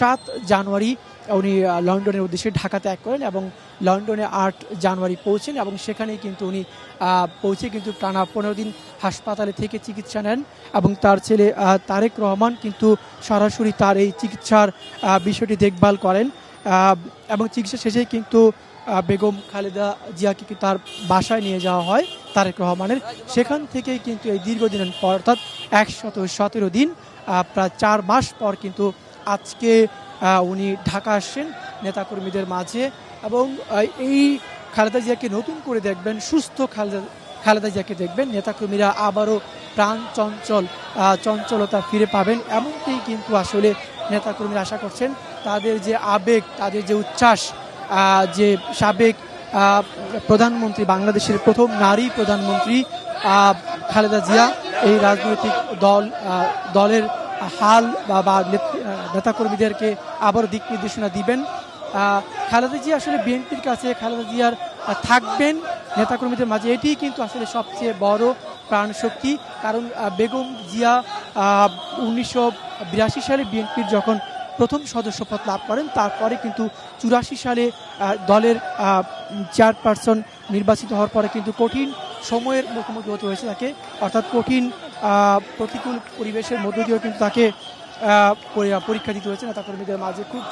7 জানুয়ারি উনি লন্ডনের উদ্দেশ্যে ঢাকা ত্যাগ করেন এবং লন্ডনে 8 জানুয়ারি পৌঁছেন এবং সেখানেই কিন্তু উনি পৌঁছে কিন্তু টানা 15 দিন হাসপাতালে থেকে চিকিৎসা নেন এবং তার ছেলে তারেক রহমান কিন্তু সরাসরি তার এই চিকিৎসার বিষয়টি দেখভাল করেন এবং চিকিৎসা শেষেই কিন্তু বেগম খালেদা জিয়াকে তার বাসায় নিয়ে যাওয়া হয় তারেক রহমানের। সেখান থেকেই কিন্তু এই দীর্ঘদিনের পর অর্থাৎ 117 দিন প্রায় 4 মাস পর কিন্তু আজকে উনি ঢাকা আসছেন নেতাকর্মীদের মাঝে এবং এই খালেদা জিয়াকে নতুন করে দেখবেন, সুস্থ খালেদা জিয়াকে দেখবেন। নেতাকর্মীরা আবারও প্রাণ চঞ্চলতা ফিরে পাবেন, এমনটি কিন্তু আসলে নেতাকর্মীরা আশা করছেন। তাদের যে আবেগ, তাদের যে উচ্ছ্বাস, যে সাবেক প্রধানমন্ত্রী, বাংলাদেশের প্রথম নারী প্রধানমন্ত্রী খালেদা জিয়া এই রাজনৈতিক দলের হাল বা নেতাকর্মীদেরকে আবার দিক নির্দেশনা দিবেন। খালেদা জিয়া আসলে বিএনপির কাছে খালেদা জিয়ার থাকবেন নেতাকর্মীদের মাঝে, এটি কিন্তু আসলে সবচেয়ে বড় প্রাণশক্তি। কারণ বেগম জিয়া 1982 সালে বিএনপির যখন প্রথম সদস্যপদ লাভ করেন, তারপরে কিন্তু 84 সালে দলের চেয়ারপারসন নির্বাচিত হওয়ার পরে কিন্তু কঠিন সময়ের মুখোমুখি হতে হয়েছে তাকে, অর্থাৎ কঠিন প্রতিকূল পরিবেশের মধ্য দিয়েও কিন্তু তাকে পরীক্ষা দিতে হয়েছে নেতাকর্মীদের মাঝে। খুব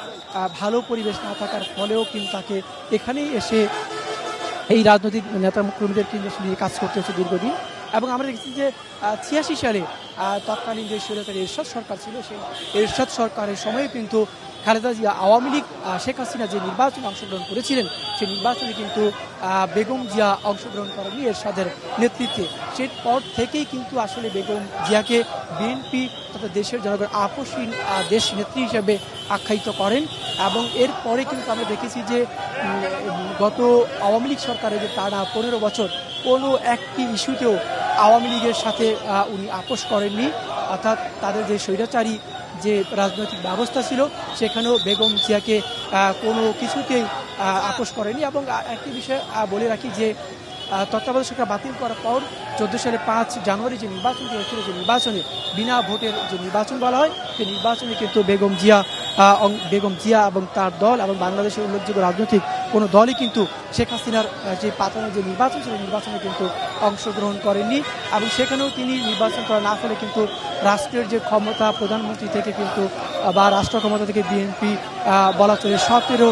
ভালো পরিবেশ না থাকার ফলেও কিন্তু তাকে এখানেই এসে এই রাজনৈতিক নেতাকর্মীদের কিন্তু নিয়ে কাজ করতে হচ্ছে দীর্ঘদিন। এবং আমরা দেখছি যে 86 সালে তৎকালীন যে স্বৈরাচারী এরশাদ সরকার ছিল, সেই এরশাদ সরকারের সময়ে কিন্তু খালেদা জিয়া আওয়ামী লীগ শেখ হাসিনা যে নির্বাচনে অংশগ্রহণ করেছিলেন, সেই নির্বাচনে কিন্তু বেগম জিয়া অংশগ্রহণ করেননি এরশাদের নেতৃত্বে। সেই পর থেকেই কিন্তু আসলে বেগম জিয়াকে বিএনপি তথা দেশের জনগণ আপসহীন দেশ নেত্রী হিসেবে আখ্যায়িত করেন। এবং এরপরে কিন্তু আমরা দেখেছি যে গত আওয়ামী লীগ সরকারের যে টানা 15 বছর কোনো একটি ইস্যুতেও আওয়ামী লীগের সাথে উনি আপোষ করেননি, অর্থাৎ তাদের যে স্বৈরাচারী যে রাজনৈতিক ব্যবস্থা ছিল সেখানেও বেগম জিয়াকে কোনো কিছুতেই আপোষ করেনি। এবং একটি বিষয় বলে রাখি যে তত্ত্বাবধায়ক সরকার বাতিল করার পর 14 সালে 5 জানুয়ারি যে নির্বাচন হয়েছিল, যে নির্বাচনে বিনা ভোটের যে নির্বাচন বলা হয়, সেই নির্বাচনে কিন্তু বেগম জিয়া এবং তার দল এবং বাংলাদেশের উল্লেখযোগ্য রাজনৈতিক কোনো দলই কিন্তু শেখ হাসিনার যে পাতানোর যে নির্বাচন ছিল নির্বাচনে কিন্তু অংশগ্রহণ করেননি। এবং সেখানেও তিনি নির্বাচন করা না ফলে কিন্তু রাষ্ট্রের যে ক্ষমতা, প্রধানমন্ত্রী থেকে কিন্তু বা রাষ্ট্র ক্ষমতা থেকে বিএনপি বলা চলে 17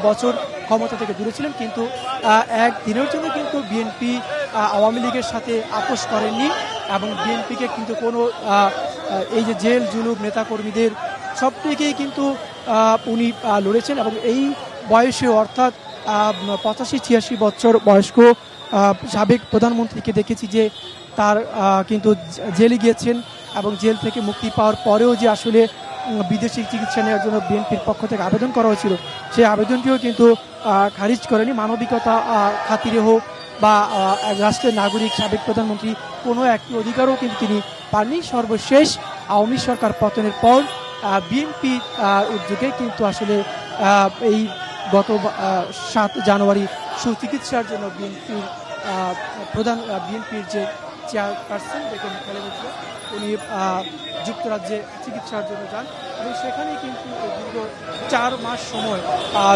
বছর ক্ষমতা থেকে দূরে ছিলেন। কিন্তু একদিনের জন্য কিন্তু বিএনপি আওয়ামী লীগের সাথে আপোষ করেননি এবং বিএনপিকে কিন্তু কোনো এই যে জেল জুলুম নেতাকর্মীদের সব থেকেই কিন্তু উনি লড়েছেন। এবং এই বয়সে অর্থাৎ 85-86 বছর বয়স্ক সাবেক প্রধানমন্ত্রীকে দেখেছি যে তার কিন্তু জেলে গিয়েছেন এবং জেল থেকে মুক্তি পাওয়ার পরেও যে আসলে বিদেশি চিকিৎসা নেওয়ার জন্য বিএনপির পক্ষ থেকে আবেদন করা হয়েছিল, সেই আবেদনটিও কিন্তু খারিজ করেনি। মানবিকতা খাতিরে হোক বা রাষ্ট্রের নাগরিক সাবেক প্রধানমন্ত্রী কোনো একটি অধিকারও কিন্তু তিনি পাননি। সর্বশেষ আওয়ামী সরকার পতনের পর বিএনপি উদ্যোগে কিন্তু আসলে এই গত 7 জানুয়ারি সুচিকিৎসার জন্য বিএনপির যে চেয়ারপারসন বেগম খালেদা জিয়া উনি যুক্তরাজ্যে চিকিৎসার জন্য যান এবং সেখানে কিন্তু দীর্ঘ 4 মাস সময়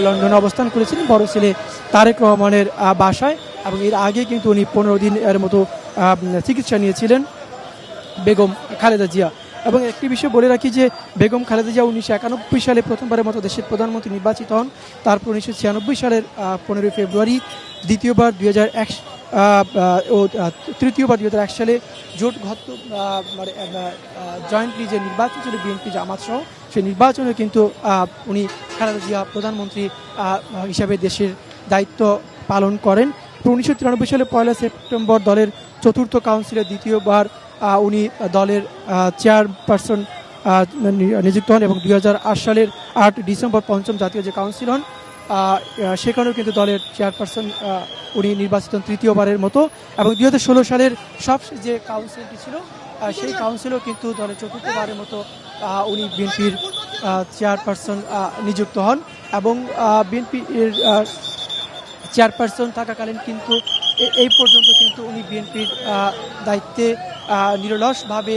লন্ডনে অবস্থান করেছিলেন বড় ছেলে তারেক রহমানের বাসায়। এবং এর আগে কিন্তু উনি 15 দিনের মতো চিকিৎসা নিয়েছিলেন বেগম খালেদা জিয়া। এবং একটি বিষয় বলে রাখি যে বেগম খালেদা জিয়া 1991 সালে প্রথমবারের মতো দেশের প্রধানমন্ত্রী নির্বাচিত হন। তারপর 1996 সালের 15 ফেব্রুয়ারি, দ্বিতীয়বার 2001 ও তৃতীয়বার 2001 সালে জোটবদ্ধ মানে জয়েন্টলি যে নির্বাচন ছিল বিএনপি জামাত সহ, সেই নির্বাচনে কিন্তু উনি খালেদা জিয়া প্রধানমন্ত্রী হিসাবে দেশের দায়িত্ব পালন করেন। 1993 সালে 1 সেপ্টেম্বর দলের 4র্থ কাউন্সিলের দ্বিতীয়বার উনি দলের চেয়ারপারসন নিযুক্ত হন এবং 2008 সালের 8 ডিসেম্বর 5ম জাতীয় যে কাউন্সিল হন, সেখানেও কিন্তু দলের চেয়ারপারসন উনি নির্বাচিত হন তৃতীয়বারের মতো। এবং 2016 সালের সবশেষ যে কাউন্সিলটি ছিল, সেই কাউন্সিলও কিন্তু দলের 4র্থবারের মতো উনি বিএনপির চেয়ারপারসন নিযুক্ত হন এবং বিএনপির চেয়ারপারসন থাকাকালীন কিন্তু এই পর্যন্ত কিন্তু উনি বিএনপির দায়িত্বে নিরলসভাবে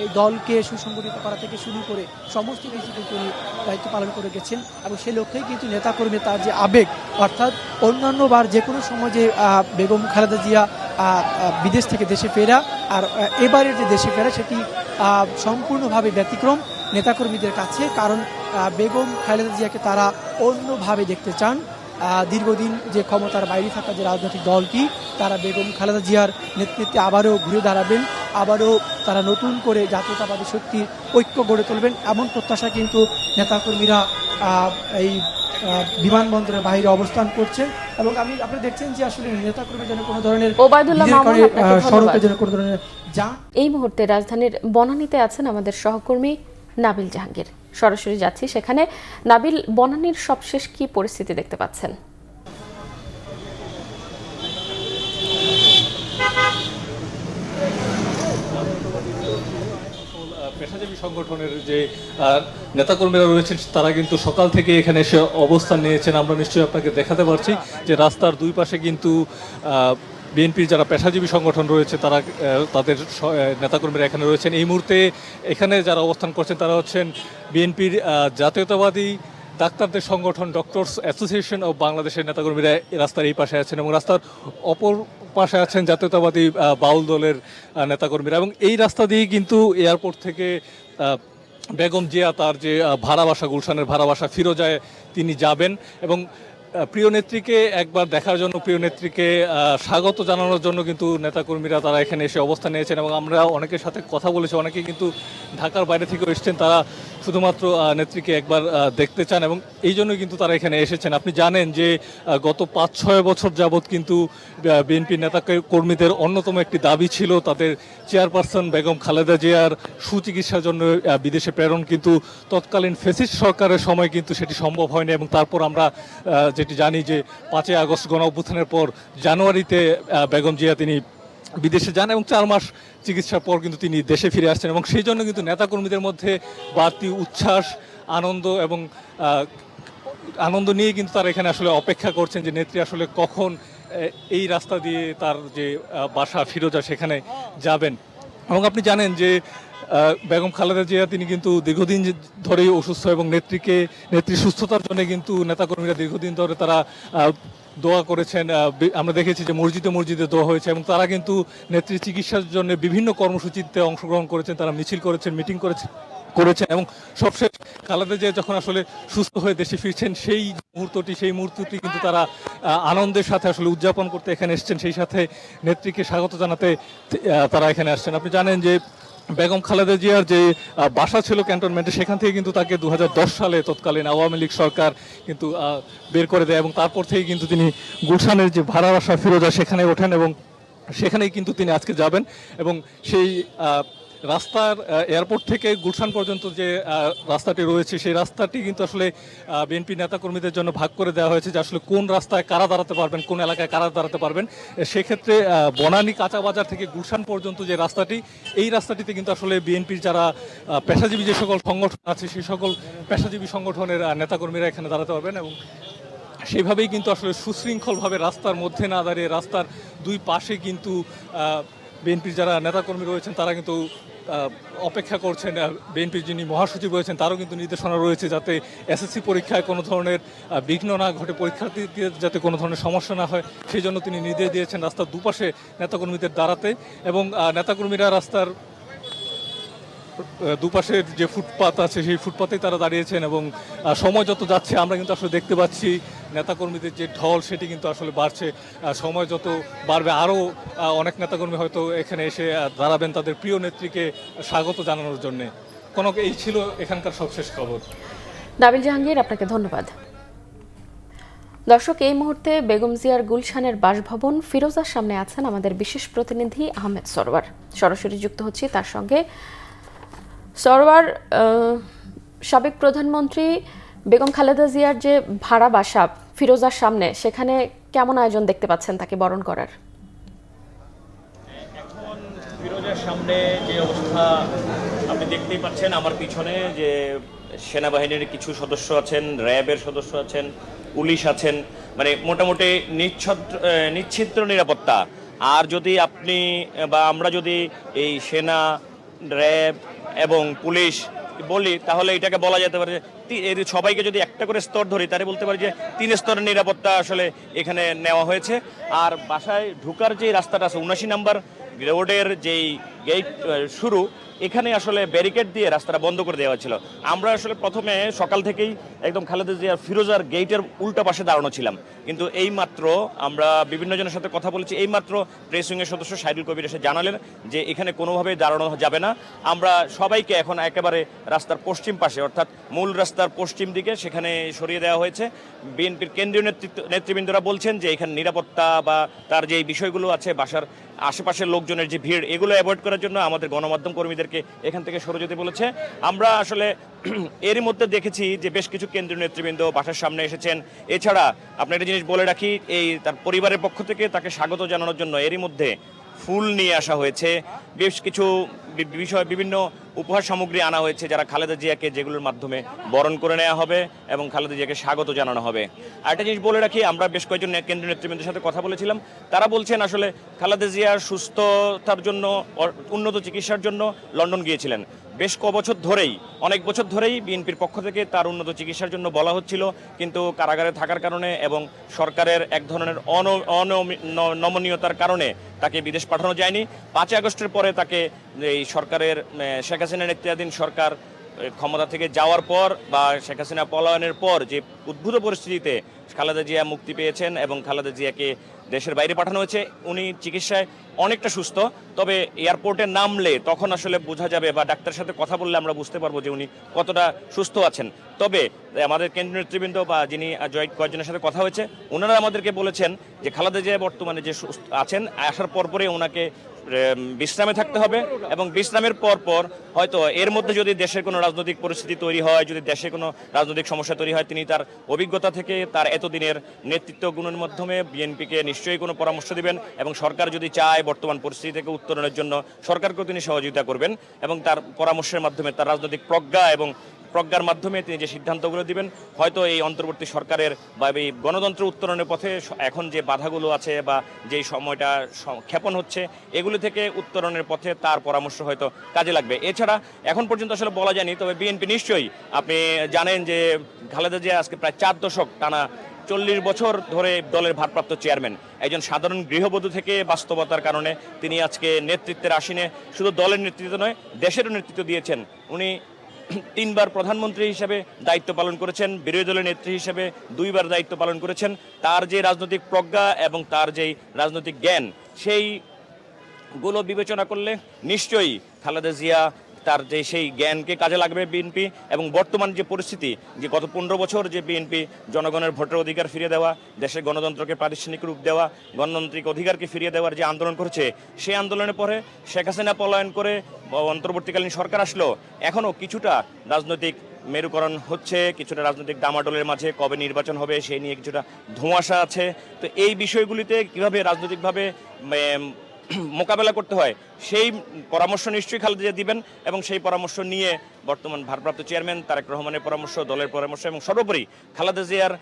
এই দলকে সুসংগঠিত করা থেকে শুরু করে সমস্ত কিছু কিন্তু উনি দায়িত্ব পালন করে গেছেন এবং সেই লক্ষ্যেই কিন্তু নেতাকর্মী তার যে আবেগ, অর্থাৎ অন্যান্যবার যে কোনো সময় যে বেগম খালেদা জিয়া বিদেশ থেকে দেশে ফেরা আর এবারের যে দেশে ফেরা সেটি সম্পূর্ণভাবে ব্যতিক্রম নেতাকর্মীদের কাছে, কারণ বেগম খালেদা জিয়াকে তারা অন্যভাবে দেখতে চান। দীর্ঘদিন যে ক্ষমতার বাইরে থাকা যে রাজনৈতিক দলটি, তারা বেগম খালেদা জিয়ার নেতৃত্বে আবারও ঘুরে দাঁড়াবেন, আবারও তারা নতুন করে জাতীয়তাবাদী শক্তির ঐক্য গড়ে তুলবেন, এমন প্রত্যাশা কিন্তু নেতাকর্মীরা এই বিমানবন্দরের বাইরে অবস্থান করছেন। এবং আপনি দেখছেন যে আসলে নেতাকর্মীর যেন কোনো ধরনের সড়কে যেন কোনো ধরনের এই মুহূর্তে রাজধানীর বনানীতে আছেন আমাদের সহকর্মী নাবিল জাহাঙ্গীর। সরাসরি যাচ্ছি সেখানে। নাবিল, বনানীর সবশেষ কি পরিস্থিতি দেখতে পাচ্ছেন? পেশাজীবী সংগঠনের যে নেতাকর্মীরা রয়েছেন তারা কিন্তু সকাল থেকে এখানে এসে অবস্থান নিয়েছেন। আমরা নিশ্চয়ই আপনাকে দেখাতে পারছি যে রাস্তার দুই পাশে কিন্তু বিএনপির যারা পেশাজীবী সংগঠন রয়েছে তারা তাদের নেতাকর্মীরা এখানে রয়েছেন। এই মুহূর্তে এখানে যারা অবস্থান করছেন তারা হচ্ছেন বিএনপির জাতীয়তাবাদী ডাক্তারদের সংগঠন ডক্টরস অ্যাসোসিয়েশন অব বাংলাদেশের নেতাকর্মীরা রাস্তার এই পাশে আছেন এবং রাস্তার অপর পাশে আছেন জাতীয়তাবাদী বাউল দলের নেতাকর্মীরা। এবং এই রাস্তা দিয়েই কিন্তু এয়ারপোর্ট থেকে বেগম জিয়া তার যে ভাড়া বাসা, গুলশানের ভাড়া বাসা ফিরোজায় তিনি যাবেন এবং প্রিয় নেত্রীকে একবার দেখার জন্য, প্রিয় নেত্রীকে স্বাগত জানানোর জন্য কিন্তু নেতাকর্মীরা তারা এখানে এসে অবস্থান নিয়েছেন। এবং আমরা অনেকের সাথে কথা বলেছি, অনেকে কিন্তু ঢাকার বাইরে থেকেও এসেছেন, তারা শুধুমাত্র নেত্রীকে একবার দেখতে চান এবং এই জন্যই কিন্তু তারা এখানে এসেছেন। আপনি জানেন যে গত 5-6 বছর যাবৎ কিন্তু বিএনপি নেতা কর্মীদের অন্যতম একটি দাবি ছিল তাদের চেয়ারপারসন বেগম খালেদা জিয়ার সুচিকিৎসার জন্য বিদেশে প্রেরণ, কিন্তু তৎকালীন ফ্যাসিস্ট সরকারের সময় কিন্তু সেটি সম্ভব হয়নি। এবং তারপর আমরা যেটি জানি যে 5 আগস্ট গণ অভ্যুত্থানের পর জানুয়ারিতে বেগম জিয়া তিনি বিদেশে যান এবং 4 মাস চিকিৎসার পর কিন্তু তিনি দেশে ফিরে আসছেন। এবং সেই জন্য কিন্তু নেতাকর্মীদের মধ্যে বাড়তি উচ্ছ্বাস, আনন্দ এবং আনন্দ নিয়ে কিন্তু তারা এখানে আসলে অপেক্ষা করছেন যে নেত্রী আসলে কখন এই রাস্তা দিয়ে তার যে বাসা ফিরোজা সেখানে যাবেন। এবং আপনি জানেন যে বেগম খালেদা জিয়া তিনি কিন্তু দীর্ঘদিন ধরেই অসুস্থ এবং নেত্রীর সুস্থতার জন্য কিন্তু নেতাকর্মীরা দীর্ঘদিন ধরে তারা দোয়া করেছেন। আমরা দেখেছি যে মসজিদে দোয়া হয়েছে এবং তারা কিন্তু নেত্রীর চিকিৎসার জন্য বিভিন্ন কর্মসূচিতে অংশগ্রহণ করেছেন, তারা মিছিল করেছেন, মিটিং করেছেন এবং সবশেষ খালেদা জিয়া যখন আসলে সুস্থ হয়ে দেশে ফিরছেন সেই মুহূর্তটি কিন্তু তারা আনন্দের সাথে আসলে উদযাপন করতে এখানে এসেছেন, সেই সাথে নেত্রীকে স্বাগত জানাতে তারা এখানে আসছেন। আপনি জানেন যে বেগম খালেদা জিয়ার যে বাসা ছিল ক্যান্টনমেন্টে, সেখান থেকে কিন্তু তাকে 2010 সালে তৎকালীন আওয়ামী লীগ সরকার কিন্তু বের করে দেয় এবং তারপর থেকে কিন্তু তিনি গুলশানের যে ভাড়া বাসা ফিরোজা সেখানে ওঠেন এবং সেখানেই কিন্তু তিনি আজকে যাবেন। এবং সেই রাস্তার এয়ারপোর্ট থেকে গুলশান পর্যন্ত যে রাস্তাটি রয়েছে সেই রাস্তাটি কিন্তু আসলে বিএনপি নেতাকর্মীদের জন্য ভাগ করে দেওয়া হয়েছে যে আসলে কোন রাস্তায় কারা দাঁড়াতে পারবেন, কোন এলাকায় কারা দাঁড়াতে পারবেন। সেক্ষেত্রে বনানী কাঁচা বাজার থেকে গুলশান পর্যন্ত যে রাস্তাটি, এই রাস্তাটিতে কিন্তু আসলে বিএনপির যারা পেশাজীবী যে সকল সংগঠন আছে সেই সকল পেশাজীবী সংগঠনের নেতাকর্মীরা এখানে দাঁড়াতে পারবেন। এবং সেইভাবেই কিন্তু আসলে সুশৃঙ্খলভাবে রাস্তার মধ্যে না দাঁড়িয়ে রাস্তার দুই পাশে কিন্তু বিএনপির যারা নেতাকর্মী রয়েছেন তারা কিন্তু অপেক্ষা করছেন। বিএনপির যিনি মহাসচিব রয়েছেন তারও কিন্তু নির্দেশনা রয়েছে যাতে এসএসসি পরীক্ষায় কোনো ধরনের বিঘ্ন না ঘটে, পরীক্ষার্থীদের যাতে কোনো ধরনের সমস্যা না হয় সেই জন্য তিনি নির্দেশ দিয়েছেন রাস্তার দুপাশে নেতাকর্মীদের দাঁড়াতে। এবং নেতাকর্মীরা রাস্তার দুপাশের যে ফুটপাত আছে সেই ফুটপাতেই তারা দাঁড়িয়েছেন এবং সময় যত যাচ্ছে আমরা কিন্তু আসলে দেখতে পাচ্ছি নেতাকর্মীদের যে ঢল সেটি কিন্তু আসলে বাড়ছে। সময় যত বাড়বে আরও অনেক নেতাকর্মী হয়তো এখানে এসে দাঁড়াবেন তাদের প্রিয় নেত্রীকে স্বাগত জানানোর জন্যে। এই ছিল এখানকার সবশেষ খবর। নাবিল জাহাঙ্গীর, আপনাকে ধন্যবাদ। দর্শক, এই মুহূর্তে বেগম জিয়ার গুলশানের বাসভবন ফিরোজার সামনে আছেন আমাদের বিশেষ প্রতিনিধি আহমেদ সরওয়ার। সরাসরি যুক্ত হচ্ছি তার সঙ্গে। সরওয়ার, সাবেক প্রধানমন্ত্রী বেগম খালেদা জিয়ার যে ভাড়া বাসা ফিরোজার সামনে, সেখানে কেমন আয়োজন দেখতে পাচ্ছেন তাকে বরণ করার? এখন ফিরোজার সামনে যে অবস্থা আপনি দেখতেই পাচ্ছেন আমার পিছনে যে সেনাবাহিনীর কিছু সদস্য আছেন, র্যাবের সদস্য আছেন, পুলিশ আছেন, মানে মোটামুটি নিশ্চিদ্র নিরাপত্তা। আর যদি আপনি বা আমরা যদি এই সেনা, র্যাব এবং পুলিশ বলি তাহলে এটাকে বলা যেতে পারে এর সবাইকে যদি একটা করে স্তর ধরি তাহলে বলতে পারি যে 3 স্তরের নিরাপত্তা আসলে এখানে নেওয়া হয়েছে। আর বাসায় ঢোকার যে রাস্তাটা আছে 79 নম্বর রোডের যেই গেট শুরু, এখানে আসলে ব্যারিকেড দিয়ে রাস্তাটা বন্ধ করে দেওয়া হয়েছিল। আমরা আসলে প্রথমে সকাল থেকেই একদম খালেদা জিয়ার ফিরোজার গেটের উল্টা পাশে দাঁড়ানো ছিলাম, কিন্তু এই মাত্র আমরা বিভিন্ন জনের সাথে কথা বলেছি, এই মাত্র প্রেস উইংয়ের সদস্য সাইদুল কবির এসে জানালেন যে এখানে কোনোভাবেই দাঁড়ানো যাবে না। আমরা সবাইকে এখন একেবারে রাস্তার পশ্চিম পাশে অর্থাৎ মূল রাস্তার পশ্চিম দিকে সেখানে সরিয়ে দেওয়া হয়েছে। বিএনপির কেন্দ্রীয় নেতৃবৃন্দরা বলছেন যে এখানে নিরাপত্তা বা তার যে বিষয়গুলো আছে, বাসার আশেপাশের লোকজনের যে ভিড়, এগুলো অ্যাভয়েড করার জন্য আমাদের গণমাধ্যম কর্মীদেরকে এখান থেকে সরে যেতে বলেছে। আমরা আসলে এরই মধ্যে দেখেছি যে বেশ কিছু কেন্দ্রীয় নেতৃবৃন্দ বাসার সামনে এসেছেন। এছাড়া আপনার একটা জিনিস বলে রাখি, এই তার পরিবারের পক্ষ থেকে তাকে স্বাগত জানানোর জন্য এরই মধ্যে ফুল নিয়ে আসা হয়েছে, বেশ কিছু বিষয় বিভিন্ন উপহার সামগ্রী আনা হয়েছে যারা খালেদা জিয়াকে, যেগুলোর মাধ্যমে বরণ করে নেওয়া হবে এবং খালেদা জিয়াকে স্বাগত জানানো হবে। আর একটা জিনিস বলে রাখি, আমরা বেশ কয়েকজন কেন্দ্রীয় নেতৃবৃন্দের সাথে কথা বলেছিলাম, তারা বলছেন আসলে খালেদা জিয়ার সুস্থতার জন্য, উন্নত চিকিৎসার জন্য লন্ডন গিয়েছিলেন। বেশ কবছর ধরেই, অনেক বছর ধরেই বিএনপির পক্ষ থেকে তার উন্নত চিকিৎসার জন্য বলা হচ্ছিল, কিন্তু কারাগারে থাকার কারণে এবং সরকারের এক ধরনের নমনীয়তার কারণে তাকে বিদেশ পাঠানো যায়নি। 5 আগস্টের পরে তাকে এই সরকারের শেখ হাসিনা নেতৃত্বাধীন সরকার ক্ষমতা থেকে যাওয়ার পর বা শেখ হাসিনা পলায়নের পর যে উদ্ভূত পরিস্থিতিতে খালেদা জিয়া মুক্তি পেয়েছেন এবং খালেদা জিয়াকে দেশের বাইরে পাঠানো হয়েছে। উনি চিকিৎসায় অনেকটা সুস্থ, তবে এয়ারপোর্টে নামলে তখন আসলে বোঝা যাবে বা ডাক্তারের সাথে কথা বললে আমরা বুঝতে পারবো যে উনি কতটা সুস্থ আছেন। তবে আমাদের কেন্দ্রীয় নেতৃবৃন্দ বা যিনি কয়েকজনের সাথে কথা হয়েছে, ওনারা আমাদেরকে বলেছেন যে খালেদা জিয়া বর্তমানে যে সুস্থ আছেন, আসার পরপরই ওনাকে বিশ্রামে থাকতে হবে এবং বিশ্রামের পর হয়তো এর মধ্যে যদি দেশের কোনো রাজনৈতিক পরিস্থিতি তৈরি হয়, যদি দেশে কোনো রাজনৈতিক সমস্যা তৈরি হয়, তিনি তার অভিজ্ঞতা থেকে, তার এতদিনের নেতৃত্ব গুণের মাধ্যমে বিএনপিকে নিশ্চয়ই কোনো পরামর্শ দিবেন এবং সরকার যদি চায় বর্তমান পরিস্থিতি থেকে উত্তরণের জন্য সরকারকেও তিনি সহযোগিতা করবেন এবং তার পরামর্শের মাধ্যমে, তার রাজনৈতিক প্রজ্ঞার মাধ্যমে তিনি যে সিদ্ধান্তগুলো দিবেন, হয়তো এই অন্তর্বর্তী সরকারের বা এই গণতন্ত্র উত্তরণের পথে এখন যে বাধাগুলো আছে বা যেই সময়টা ক্ষেপণ হচ্ছে, এগুলি থেকে উত্তরণের পথে তার পরামর্শ হয়তো কাজে লাগবে। এছাড়া এখন পর্যন্ত আসলে বলা যায়নি, তবে বিএনপি নিশ্চয়ই, আপনি জানেন যে খালেদা জিয়া আজকে প্রায় 4 দশক টানা 40 বছর ধরে দলের ভারপ্রাপ্ত চেয়ারম্যান, একজন সাধারণ গৃহবধূ থেকে বাস্তবতার কারণে তিনি আজকে নেতৃত্বের আসীনে শুধু দলের নেতৃত্ব নয়, দেশেরও নেতৃত্ব দিয়েছেন। উনি 3 বার প্রধানমন্ত্রী হিসেবে দায়িত্ব পালন করেছেন, বিরোধী দলের নেত্রী হিসেবে 2 বার দায়িত্ব পালন করেছেন। তার যে রাজনৈতিক প্রজ্ঞা এবং তার যেই রাজনৈতিক জ্ঞান, সেইগুলো বিবেচনা করলে নিশ্চয়ই খালেদা জিয়া তার যে সেই জ্ঞানকে কাজে লাগবে বিএনপি। এবং বর্তমান যে পরিস্থিতি, যে গত 15 বছর যে বিএনপি জনগণের ভোটের অধিকার ফিরিয়ে দেওয়া, দেশের গণতন্ত্রকে প্রাতিষ্ঠানিক রূপ দেওয়া, গণতান্ত্রিক অধিকারকে ফিরিয়ে দেওয়ার যে আন্দোলন করেছে, সেই আন্দোলনের পরে শেখ হাসিনা পলায়ন করে অন্তর্বর্তীকালীন সরকার আসলো, এখনও কিছুটা রাজনৈতিক মেরুকরণ হচ্ছে, কিছুটা রাজনৈতিক ডামাডোলের মাঝে, কবে নির্বাচন হবে সেই নিয়ে কিছুটা ধোঁয়াশা আছে। তো এই বিষয়গুলিতে কীভাবে রাজনৈতিকভাবে মোকাবেলা করতে হয় সেই পরামর্শ নিশ্চয়ই খালেদা জিয়া দিবেন এবং সেই পরামর্শ নিয়ে বর্তমান ভারপ্রাপ্ত চেয়ারম্যান তারেক রহমানের পরামর্শ, দলের পরামর্শ এবং সর্বোপরি খালেদা জিয়ার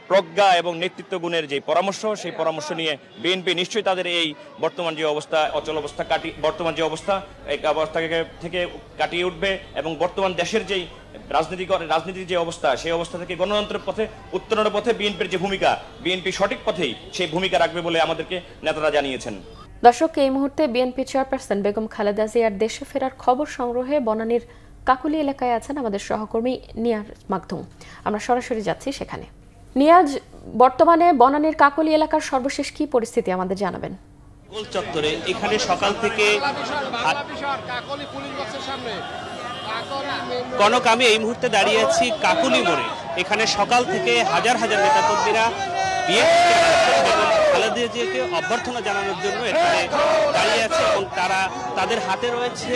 প্রজ্ঞা এবং নেতৃত্ব গুণের যে পরামর্শ, সেই পরামর্শ নিয়ে বিএনপি নিশ্চয়ই তাদের এই বর্তমান যে অবস্থা, অচল অবস্থা বর্তমান যে অবস্থা, এই অবস্থা থেকে কাটিয়ে উঠবে এবং বর্তমান দেশের যেই রাজনীতির যে অবস্থা, সেই অবস্থা থেকে গণতন্ত্রের পথে, উত্তরণের পথে বিএনপির যে ভূমিকা, বিএনপি সঠিক পথেই সেই ভূমিকা রাখবে বলে আমাদেরকে নেতারা জানিয়েছেন। দর্শক, এই মুহূর্তে বিএনপি চেয়ারপারসন বেগম খালেদা জিয়ার দেশে ফেরার খবর সংগ্রহে বনানীর কাকুলি এলাকায় আছেন আমাদের সহকর্মী নিয়াজ মাকদুম। আমরা সরাসরি যাচ্ছি সেখানে। নিয়াজ, বর্তমানে বনানীর কাকুলি এলাকার সর্বশেষ কি পরিস্থিতি আমাদের জানাবেন? গোল চত্বরে এখানে সকাল থেকে কনক, আমি এই মুহূর্তে দাঁড়িয়ে আছি কাকুলি মোড়ে। এখানে সকাল থেকে হাজার হাজার নেতাকর্মীরা খালেদা জিয়াকে অভ্যর্থনা জানানোর জন্য এখানে দাঁড়িয়ে আছে এবং তাদের হাতে রয়েছে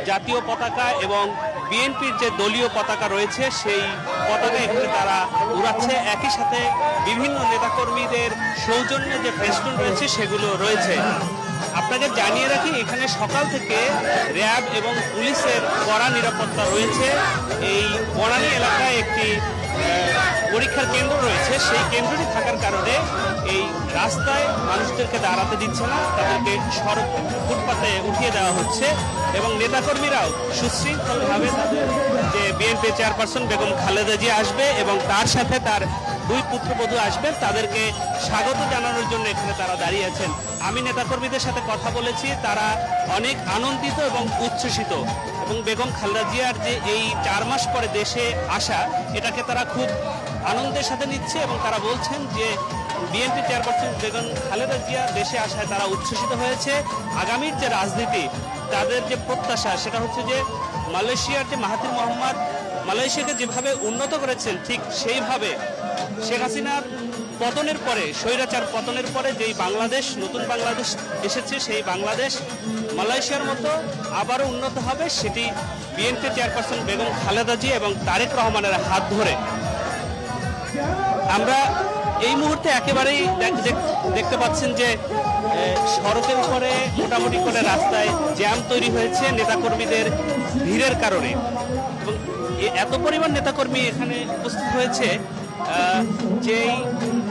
জাতীয় পতাকা এবং বিএনপির যে দলীয় পতাকা রয়েছে সেই পতাকা এখানে তারা উড়াচ্ছে। একই সাথে বিভিন্ন নেতাকর্মীদের সৌজন্যে যে ফেস্টুন রয়েছে সেগুলো রয়েছে। আপনাকে জানিয়ে রাখি এখানে সকাল থেকে র্যাব এবং পুলিশের কড়া নিরাপত্তা রয়েছে। এই বনানী এলাকায় একটি পরীক্ষার কেন্দ্র রয়েছে, সেই কেন্দ্রটি থাকার কারণে এই রাস্তায় মানুষদেরকে দাঁড়াতে দিচ্ছে না, তাদেরকে সড়ক ফুটপাতে উঠিয়ে দেওয়া হচ্ছে এবং নেতাকর্মীরাও সুশৃঙ্খলভাবে তাদের যে বিএনপি চেয়ারপারসন বেগম খালেদা জিয়া আসবে এবং তার সাথে তার 2 পুত্রবধূ আসবেন, তাদেরকে স্বাগত জানানোর জন্য এখানে তারা দাঁড়িয়ে আছেন। আমি নেতাকর্মীদের সাথে কথা বলেছি, তারা অনেক আনন্দিত এবং উচ্ছ্বসিত এবং বেগম খালেদা জিয়ার যে এই 4 মাস পরে দেশে আসা, এটাকে তারা খুব আনন্দের সাথে নিচ্ছে এবং তারা বলছেন যে বিএনপি চেয়ারপারসন বেগম খালেদা জিয়া দেশে আসায় তারা উচ্ছ্বসিত হয়েছে। আগামীর যে রাজনীতি, তাদের যে প্রত্যাশা, সেটা হচ্ছে যে মালয়েশিয়ার যে মাহাথির মোহাম্মদ মালয়েশিয়াকে যেভাবে উন্নত করেছেন, ঠিক সেইভাবে শেখ হাসিনার পতনের পরে, স্বৈরাচার পতনের পরে যেই বাংলাদেশ, নতুন বাংলাদেশ এসেছে, সেই বাংলাদেশ মালয়েশিয়ার মতো আবারও উন্নত হবে, সেটি বিএনপি চেয়ারপারসন বেগম খালেদা জিয়া এবং তারেক রহমানের হাত ধরে। আমরা এই মুহূর্তে একেবারেই দেখতে পাচ্ছেন যে সড়কের উপরে মোটামুটি করে রাস্তায় জ্যাম তৈরি হয়েছে নেতাকর্মীদের ভিড়ের কারণে এবং এত পরিমাণ নেতাকর্মী এখানে উপস্থিত হয়েছে, যেই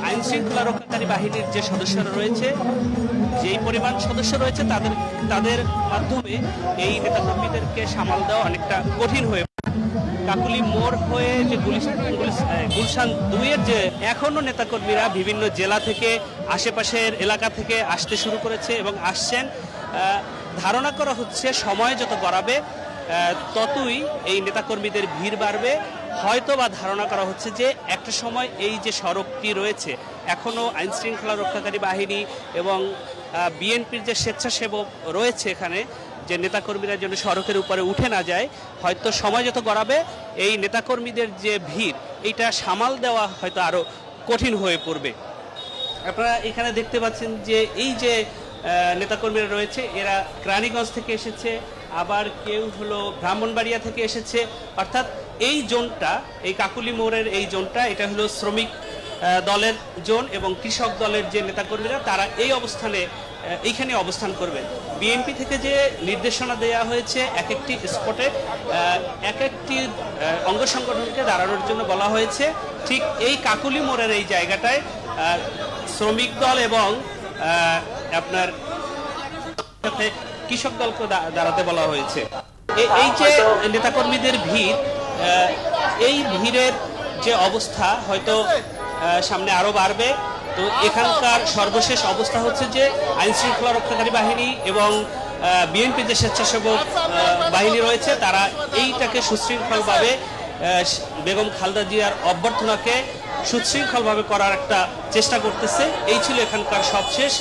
আইন শৃঙ্খলা রক্ষাকারী বাহিনীর যে সদস্যরা রয়েছে, যেই পরিমাণ সদস্য রয়েছে, তাদের মাধ্যমে এই নেতাকর্মীদেরকে সামাল দেওয়া অনেকটা কঠিন হয়ে কাকুলি মোড় হয়ে যে গুলশান 2-এর যে এখনো নেতাকর্মীরা বিভিন্ন জেলা থেকে, আশেপাশের এলাকা থেকে আসতে শুরু করেছে এবং আসছেন। ধারণা করা হচ্ছে সময় যত গড়াবে ততই এই নেতাকর্মীদের ভিড় বাড়বে। হয়তো বা ধারণা করা হচ্ছে যে একটা সময় এই যে সড়কটি রয়েছে, এখনো আইন শৃঙ্খলা রক্ষাকারী বাহিনী এবং বিএনপির যে স্বেচ্ছাসেবক রয়েছে এখানে, যে নেতাকর্মীরা যেন সড়কের উপরে উঠে না যায়, হয়তো সময় যত গড়াবে এই নেতাকর্মীদের যে ভিড়, এইটা সামাল দেওয়া হয়তো আরো কঠিন হয়ে পড়বে। আপনারা এখানে দেখতে পাচ্ছেন যে এই যে নেতাকর্মীরা রয়েছে, এরা কেরানীগঞ্জ থেকে এসেছে, আবার কেউ হলো ব্রাহ্মণবাড়িয়া থেকে এসেছে। অর্থাৎ এই জোনটা, এই কাকুলি মোড়ের এই জোনটা, এটা হলো শ্রমিক দলের জোন এবং কৃষক দলের যে নেতাকর্মীরা, তারা এই এইখানে অবস্থান করবেন। বিএনপি থেকে যে নির্দেশনা দেওয়া হয়েছে, এক একটি স্পটে এক একটি অঙ্গ সংগঠনকে দাঁড়ানোর জন্য বলা হয়েছে। ঠিক এই কাকুলি মোড়ের এই জায়গাটায় শ্রমিক দল এবং আপনার কৃষক দলকে দাঁড়াতে বলা হয়েছে। এই যে নেতাকর্মীদের ভিড়, এই ভিড়ের যে অবস্থা হয়তো সামনে আরো বাড়বে। তো এখানকার সর্বশেষ অবস্থা হচ্ছে যে আইন শৃঙ্খলা রক্ষাকারী বাহিনী এবং বিএনপি যে স্বেচ্ছাসেবক বাহিনী রয়েছে, তারা এইটাকে সুশৃঙ্খলভাবে বেগম খালেদা জিয়ার অভ্যর্থনাকে সুশৃঙ্খলভাবে করার একটা চেষ্টা করতেছে। এই ছিল এখানকার সবশেষ।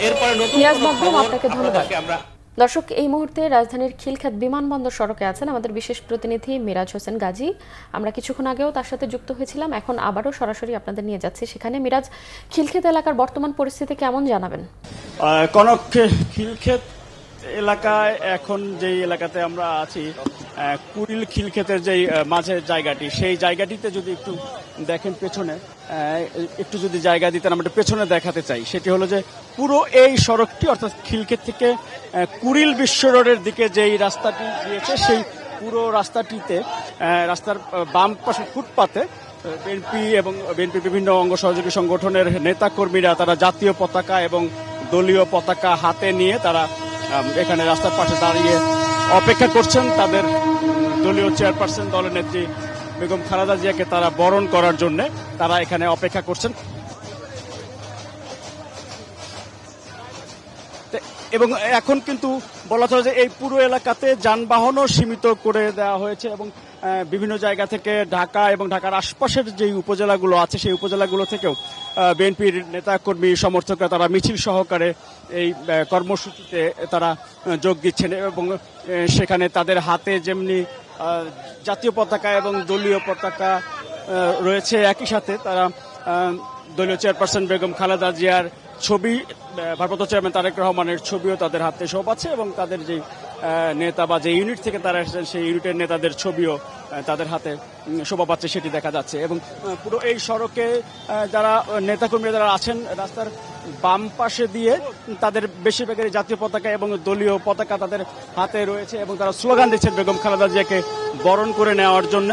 এরপরে নতুন আমরা দর্শক, এই মুহূর্তে রাজধানীর খিলক্ষেত বিমানবন্দর সড়কে আছেন আমাদের বিশেষ প্রতিনিধি মিরাজ হোসেন গাজী। আমরা কিছুক্ষণ আগেও তার সাথে যুক্ত হয়েছিলাম, এখন আবারও সরাসরি আপনাদের নিয়ে যাচ্ছি সেখানে। মিরাজ, খিলক্ষেত এলাকার বর্তমান পরিস্থিতি কেমন জানাবেন? কনক, খিলক্ষেত এলাকায় এখন যেই এলাকাতে আমরা আছি, কুড়িল খিলক্ষেতের যেই মাঝের জায়গাটি, সেই জায়গাটিতে যদি একটু দেখেন পেছনে, একটু যদি জায়গা দিতেন, আমরা পেছনে দেখাতে চাই। সেটি হলো যে পুরো এই সড়কটি, অর্থাৎ খিলক্ষেত থেকে কুড়িল বিশ্ব রোডের দিকে যেই রাস্তাটি গিয়েছে, সেই পুরো রাস্তাটিতে, রাস্তার বাম পাশে ফুটপাতে বিএনপি এবং বিএনপির বিভিন্ন অঙ্গ সহযোগী সংগঠনের নেতা কর্মীরা, তারা জাতীয় পতাকা এবং দলীয় পতাকা হাতে নিয়ে তারা এখানে রাস্তার পাশে দাঁড়িয়ে অপেক্ষা করছেন তাদের দলীয় চেয়ারপারসন, দলের নেত্রী বেগম খালেদা জিয়াকে তারা বরণ করার জন্য তারা এখানে অপেক্ষা করছেন। এবং এখন কিন্তু বলা চলে যে এই পুরো এলাকাতে যানবাহনও সীমিত করে দেওয়া হয়েছে এবং বিভিন্ন জায়গা থেকে ঢাকা এবং ঢাকার আশপাশের যে উপজেলাগুলো আছে, সেই উপজেলাগুলো থেকেও বিএনপির নেতাকর্মী সমর্থকরা তারা মিছিল সহকারে এই কর্মসূচিতে তারা যোগ দিচ্ছেন এবং সেখানে তাদের হাতে যেমনি জাতীয় পতাকা এবং দলীয় পতাকা রয়েছে, একই সাথে তারা দলীয় চেয়ারপারসন বেগম খালেদা জিয়ার ছবি, ভারপ্রাপ্ত চেয়ারম্যান তারেক রহমানের ছবিও তাদের হাতে শোভাচ্ছে এবং তাদের যে নেতা বা যে ইউনিট থেকে তারা এসেছেন, সেই ইউনিটের নেতাদের ছবিও তাদের হাতে শোভা পাচ্ছে, সেটি দেখা যাচ্ছে। এবং পুরো এই সড়কে যারা নেতাকর্মীরা যারা আছেন, রাস্তার বাম পাশে দিয়ে তাদের বেশিরভাগের জাতীয় পতাকা এবং দলীয় পতাকা তাদের হাতে রয়েছে এবং তারা স্লোগান দিচ্ছেন বেগম খালেদা জিয়াকে বরণ করে নেওয়ার জন্য।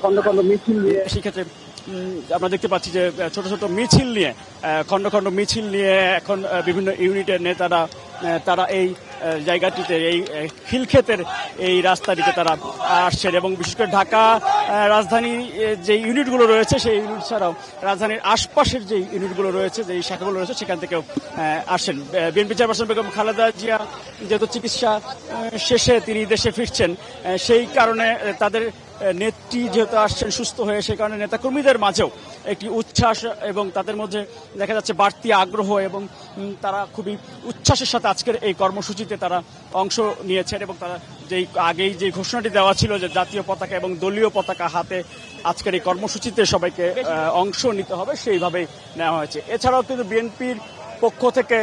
খন্ড খন্ড মিছিল নিয়ে সেক্ষেত্রে আমরা দেখতে পাচ্ছি যে ছোট ছোট মিছিল নিয়ে খন্ড খন্ড মিছিল নিয়ে এখন বিভিন্ন ইউনিটের নেতারা তারা এই জায়গাটিতে এই খিলক্ষেতের এই রাস্তাটিতে তারা আসছেন এবং বিশেষ করে ঢাকা রাজধানী যে ইউনিটগুলো রয়েছে সেই ইউনিট ছাড়াও রাজধানীর আশপাশের যে ইউনিটগুলো রয়েছে যে শাখাগুলো রয়েছে সেখান থেকেও আসছেন। বিএনপি চেয়ারপারসন বেগম খালেদা জিয়া যেহেতু চিকিৎসা শেষে তিনি দেশে ফিরছেন, সেই কারণে তাদের নেত্রী যেহেতু আসছেন সুস্থ হয়ে, সেই কারণে নেতাকর্মীদের মাঝেও একটি উচ্ছ্বাস এবং তাদের মধ্যে দেখা যাচ্ছে বাড়তি আগ্রহ এবং তারা খুবই উচ্ছ্বাসের সাথে আজকের এই কর্মসূচিতে তারা অংশ নিয়েছেন এবং তারা যেই আগেই যে ঘোষণাটি দেওয়া ছিল যে জাতীয় পতাকা এবং দলীয় পতাকা হাতে আজকের এই কর্মসূচিতে সবাইকে অংশ নিতে হবে, সেইভাবেই নেওয়া হয়েছে। এছাড়াও কিন্তু বিএনপির পক্ষ থেকে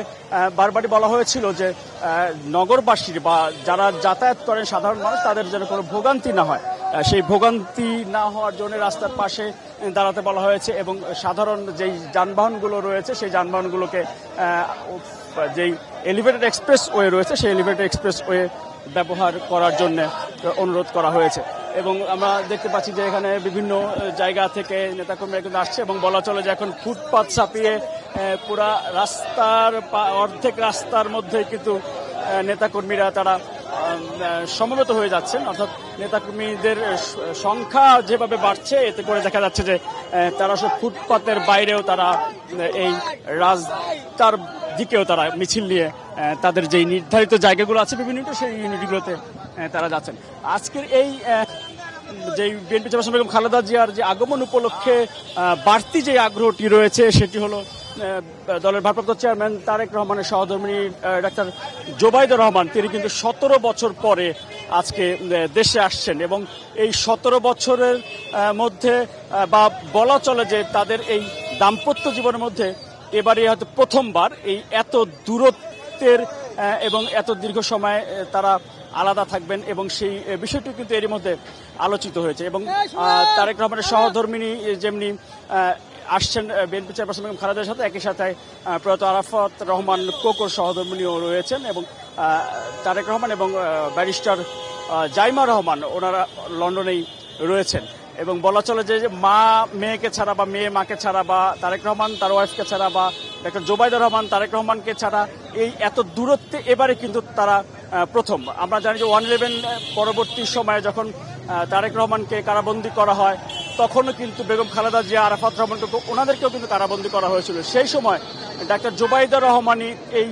বারবারই বলা হয়েছিল যে নগরবাসীর বা যারা যাতায়াত করেন সাধারণ মানুষ তাদের যেন কোনো ভোগান্তি না হয়, সেই ভোগান্তি না হওয়ার জন্য রাস্তার পাশে দাঁড়াতে বলা হয়েছে এবং সাধারণ যেই যানবাহনগুলো রয়েছে সেই যানবাহনগুলোকে যেই এলিভেটেড এক্সপ্রেস ওয়ে রয়েছে সেই এলিভেটেড এক্সপ্রেস ওয়ে ব্যবহার করার জন্য অনুরোধ করা হয়েছে। এবং আমরা দেখতে পাচ্ছি যে এখানে বিভিন্ন জায়গা থেকে নেতাকর্মীরা কিন্তু আসছে এবং বলা চলে যে এখন ফুটপাত ছাপিয়ে পুরা রাস্তার অর্ধেক রাস্তার মধ্যে কিন্তু নেতাকর্মীরা তারা সমবেত হয়ে যাচ্ছেন, অর্থাৎ নেতাকর্মীদের সংখ্যা যেভাবে বাড়ছে এতে করে দেখা যাচ্ছে যে তারা সব ফুটপাতের বাইরেও তারা এই রাস্তার দিকেও তারা মিছিল নিয়ে তাদের যেই নির্ধারিত জায়গাগুলো আছে বিভিন্ন সেই ইউনিটগুলোতে তারা যাচ্ছেন। আজকের এই যে বিএনপি চেয়ারপারসন বেগম খালেদা জিয়ার যে আগমন উপলক্ষে বাড়তি যে আগ্রহটি রয়েছে সেটি হলো দলের ভারপ্রাপ্ত চেয়ারম্যান তারেক রহমানের সহধর্মিণী ডাক্তার জোবাইদুর রহমান, তিনি কিন্তু 17 বছর পরে আজকে দেশে আসছেন এবং এই 17 বছরের মধ্যে বা বলা চলে যে তাদের এই দাম্পত্য জীবনের মধ্যে এবারে হয়তো প্রথমবার এই এত দূরত্বের এবং এত দীর্ঘ সময় তারা আলাদা থাকবেন এবং সেই বিষয়টি কিন্তু এরই মধ্যে আলোচিত হয়েছে। এবং তারেক রহমানের সহধর্মিণী যেমনি আসছেন বিএনপি চেয়ারপারসন বেগম খালেদার সাথে, একই সাথে প্রয়াত আরাফাত রহমান কোকোর সহধর্মিণীও রয়েছেন এবং তারেক রহমান এবং ব্যারিস্টার জাইমা রহমান ওনারা লন্ডনেই রয়েছেন। এবং বলা চলে যে মা মেয়েকে ছাড়া বা মেয়ে মাকে ছাড়া বা তারেক রহমান তার ওয়াইফকে ছাড়া বা ডক্টর জোবাইদুর রহমান তারেক রহমানকে ছাড়া এই এত দূরত্বে এবারে কিন্তু তারা প্রথম। আমরা জানি যে 1/11 পরবর্তী সময়ে যখন তারেক রহমানকে কারাবন্দী করা হয় তখনও কিন্তু বেগম খালেদা জিয়া আরাফাত রহমানকে ওনাদেরকেও কিন্তু কারাবন্দী করা হয়েছিল। সেই সময় ডাক্তার জোবাইদুর রহমানই এই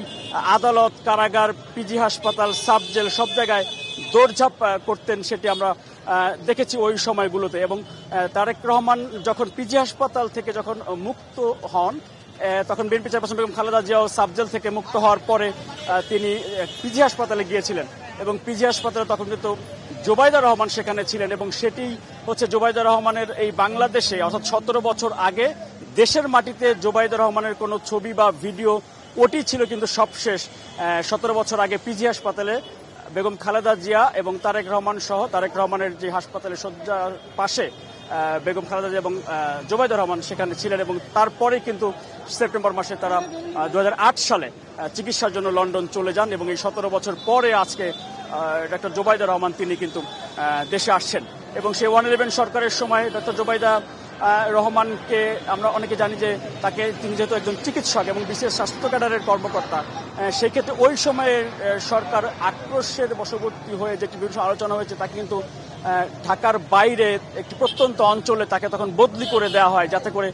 আদালত, কারাগার, পিজি হাসপাতাল, সাব জেল সব জায়গায় দৌড়ঝাঁপ করতেন, সেটি আমরা দেখেছি ওই সময়গুলোতে। এবং তারেক রহমান যখন পিজি হাসপাতাল থেকে যখন মুক্ত হন তখন BNP chairperson Begum Khaleda Xiao sub-jail থেকে মুক্ত হওয়ার পরে তিনি পিজি হাসপাতালে গিয়েছিলেন এবং পিজি হাসপাতালে তখন কিন্তু জোবাইদুর রহমান সেখানে ছিলেন এবং সেটি হচ্ছে জোবাইদুর রহমানের এই বাংলাদেশে অর্থাৎ 17 বছর আগে দেশের মাটিতে জোবাইদুর রহমানের কোনো ছবি বা ভিডিও ওটি ছিল কিন্তু সবশেষ 17 বছর আগে পিজি হাসপাতালে বেগম খালেদা জিয়া এবং তারেক রহমান সহ তারেক রহমানের যে হাসপাতালে শয্যার পাশে বেগম খালেদা জিয়া এবং জোবাইদুর রহমান সেখানে ছিলেন এবং তারপরে কিন্তু সেপ্টেম্বর মাসে তারা 2008 সালে চিকিৎসার জন্য লন্ডন চলে যান এবং এই 17 বছর পরে আজকে ডক্টর জোবাইদুর রহমান তিনি কিন্তু দেশে আসছেন। এবং সেই 1/11 সরকারের সময় ডক্টর জোবাইদা রহমানকে আমরা অনেকে জানি যে তিনি যেহেতু একজন চিকিৎসক এবং বিশেষ স্বাস্থ্য ক্যাডারের কর্মকর্তা, সেই ক্ষেত্রে ওই সময়ের সরকার আক্রোশের বশবর্তী হয়ে যেটি বিভিন্ন আলোচনা হয়েছে তাকে কিন্তু ঢাকার বাইরে একটি প্রত্যন্ত অঞ্চলে তাকে তখন বদলি করে দেওয়া হয় যাতে করে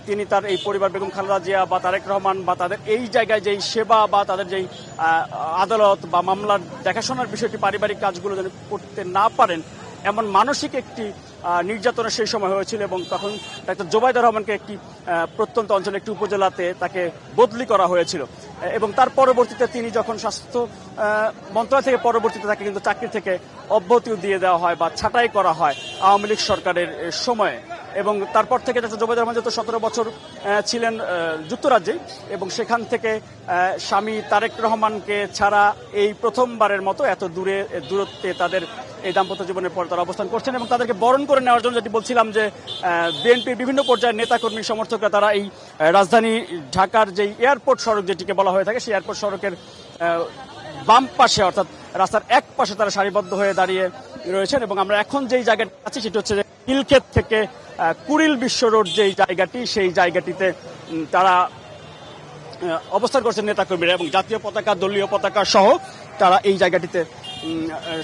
তিনি তার এই পরিবার বেগম খালেদা জিয়া বা তারেক রহমান বা তাদের এই জায়গায় যেই সেবা বা তাদের যেই আদালত বা মামলার দেখাশোনার বিষয়টি পারিবারিক কাজগুলো যেন করতে না পারেন এমন মানসিক একটি নির্যাতনের সেই সময় হয়েছিল এবং তখন ডাক্তার জোবাইদুর রহমানকে একটি প্রত্যন্ত অঞ্চলে একটি উপজেলাতে তাকে বদলি করা হয়েছিল এবং তার পরবর্তীতে তিনি যখন স্বাস্থ্য মন্ত্রণালয় থেকে পরবর্তীতে তাকে কিন্তু চাকরি থেকে অব্যাহতিও দিয়ে দেওয়া হয় বা ছাঁটাই করা হয় আওয়ামী লীগ সরকারের সময়ে। এবং তারপর থেকে ডাক্তার জোবাইদুর রহমান যেহেতু 17 বছর ছিলেন যুক্তরাজ্যে এবং সেখান থেকে স্বামী তারেক রহমানকে ছাড়া এই প্রথমবারের মতো এত দূরত্বে তাদের এই দাম্পত্য জীবনের পর তারা অবস্থান করছেন এবং তাদেরকে বরণ করে নেওয়ার জন্য যেটি বলছিলাম যে বিএনপির বিভিন্ন পর্যায়ের নেতাকর্মী সমর্থকরা তারা এই রাজধানী ঢাকার যেই এয়ারপোর্ট সড়ক যেটিকে বলা হয়ে থাকে সেই এয়ারপোর্ট সড়কের বাম পাশে অর্থাৎ রাস্তার এক পাশে তারা সারিবদ্ধ হয়ে দাঁড়িয়ে রয়েছেন এবং আমরা এখন যেই জায়গাটা আছি সেটি হচ্ছে যে নীলক্ষেত থেকে কুড়িল বিশ্ব রোড যেই জায়গাটি সেই জায়গাটিতে তারা অবস্থান করছেন নেতাকর্মীরা এবং জাতীয় পতাকা দলীয় পতাকা সহ তারা এই জায়গাটিতে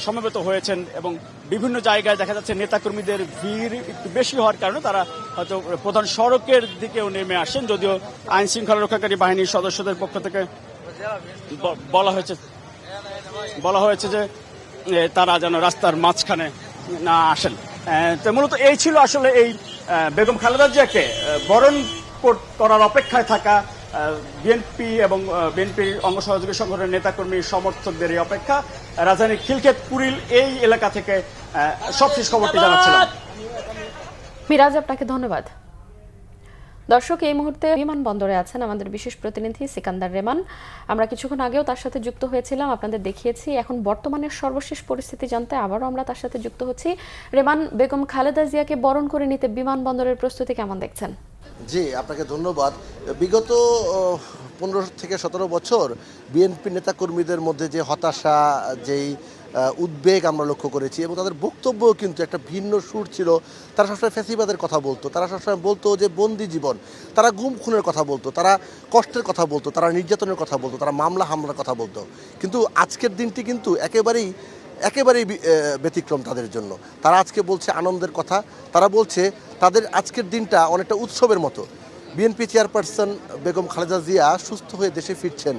সমবেত হয়েছেন এবং বিভিন্ন জায়গায় দেখা যাচ্ছে নেতাকর্মীদের ভিড় একটু বেশি হওয়ার কারণে তারা হয়তো প্রধান সড়কের দিকেও নেমে আসেন, যদিও আইন শৃঙ্খলা রক্ষাকারী বাহিনীর সদস্যদের পক্ষ থেকে বলা হয়েছে যে তারা যেন রাস্তার মাঝখানে না আসেন। তো মূলত এই ছিল আসলে এই বেগম খালেদা জিয়াকে বরণ করার অপেক্ষায় থাকা বিএনপি এবং বিএনপির অঙ্গ সহযোগী সংগঠনের নেতাকর্মী সমর্থকদের এই অপেক্ষা। রাজধানীর খিলক্ষেত কুড়িল এই এলাকা থেকে সবশেষ খবরটি জানাচ্ছিলাম। মিরাজ, আপনাকে ধন্যবাদ। দর্শক, এই মুহূর্তে বিমানবন্দরে আছেন আমাদের বিশেষ প্রতিনিধি সিকান্দার রেমান। আমরা কিছুক্ষণ আগেও তার সাথে যুক্ত হয়েছিলাম, আপনাদের দেখিয়েছি। এখন বর্তমানের সর্বশেষ পরিস্থিতি জানতে আবারও আমরা তার সাথে যুক্ত হচ্ছি। রেমান, বেগম খালেদা জিয়াকে বরণ করে নিতে বিমানবন্দরের প্রস্তুতি কেমন দেখছেন? জি, আপনাকে ধন্যবাদ। বিগত 15 থেকে 17 বছর বিএনপি নেতাকর্মীদের মধ্যে যে হতাশা, যেই উদ্বেগ আমরা লক্ষ্য করেছি এবং তাদের বক্তব্যও কিন্তু একটা ভিন্ন সুর ছিল। তারা সবসময় ফ্যাসিবাদের কথা বলতো, তারা সবসময় বলতো যে বন্দি জীবন, তারা গুম খুনের কথা বলতো, তারা কষ্টের কথা বলতো, তারা নির্যাতনের কথা বলতো, তারা মামলা হামলার কথা বলতো। কিন্তু আজকের দিনটি কিন্তু একেবারেই ব্যতিক্রম তাদের জন্য। তারা আজকে বলছে আনন্দের কথা, তারা বলছে তাদের আজকের দিনটা অনেকটা উৎসবের মতো। বিএনপি চেয়ারপারসন বেগম খালেদা জিয়া সুস্থ হয়ে দেশে ফিরছেন,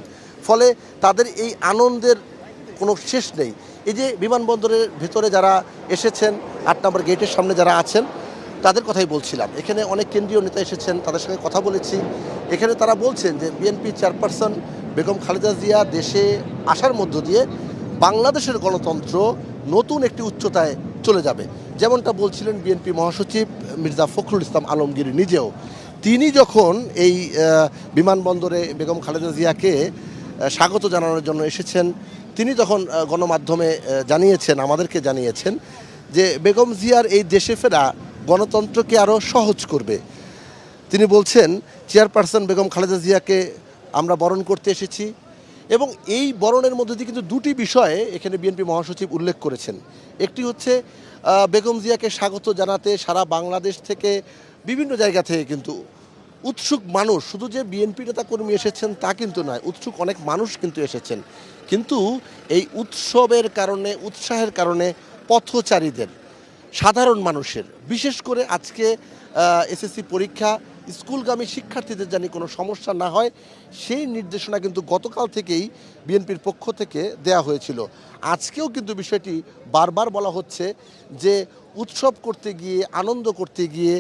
ফলে তাদের এই আনন্দের কোনো শেষ নেই। এই যে বিমানবন্দরের ভেতরে যারা এসেছেন, 8 নম্বর গেটের সামনে যারা আছেন, তাদের কথাই বলছিলাম। এখানে অনেক কেন্দ্রীয় নেতা এসেছেন, তাদের সঙ্গে কথা বলেছি। এখানে তারা বলছেন যে বিএনপি চেয়ারপারসন বেগম খালেদা জিয়া দেশে আসার মধ্য দিয়ে বাংলাদেশের গণতন্ত্র নতুন একটি উচ্চতায় চলে যাবে। যেমনটা বলছিলেন বিএনপি মহাসচিব মির্জা ফখরুল ইসলাম আলমগীর নিজেও। তিনি যখন এই বিমানবন্দরে বেগম খালেদা জিয়াকে স্বাগত জানানোর জন্য এসেছেন, তিনি তখন গণমাধ্যমে জানিয়েছেন, আমাদেরকে জানিয়েছেন যে বেগম জিয়ার এই দেশে ফেরা গণতন্ত্রকে আরও সহজ করবে। তিনি বলছেন চেয়ারপারসন বেগম খালেদা জিয়াকে আমরা বরণ করতে এসেছি এবং এই বরণের মধ্যে দিয়ে কিন্তু দুটি বিষয়ে এখানে বিএনপি মহাসচিব উল্লেখ করেছেন। একটি হচ্ছে বেগম জিয়াকে স্বাগত জানাতে সারা বাংলাদেশ থেকে বিভিন্ন জায়গা থেকে কিন্তু উৎসুক মানুষ, শুধু যে বিএনপি নেতাকর্মী এসেছেন তা কিন্তু নয়, উৎসুক অনেক মানুষ কিন্তু এসেছেন। কিন্তু এই উৎসবের কারণে, উৎসাহের কারণে পথচারীদের, সাধারণ মানুষের, বিশেষ করে আজকে এসএসসি পরীক্ষা, স্কুলগামী শিক্ষার্থীদের জানি কোনো সমস্যা না হয় সেই নির্দেশনা কিন্তু গতকাল থেকেই বিএনপির পক্ষ থেকে দেয়া হয়েছিল। আজকেও কিন্তু বিষয়টি বারবার বলা হচ্ছে যে উৎসব করতে গিয়ে, আনন্দ করতে গিয়ে,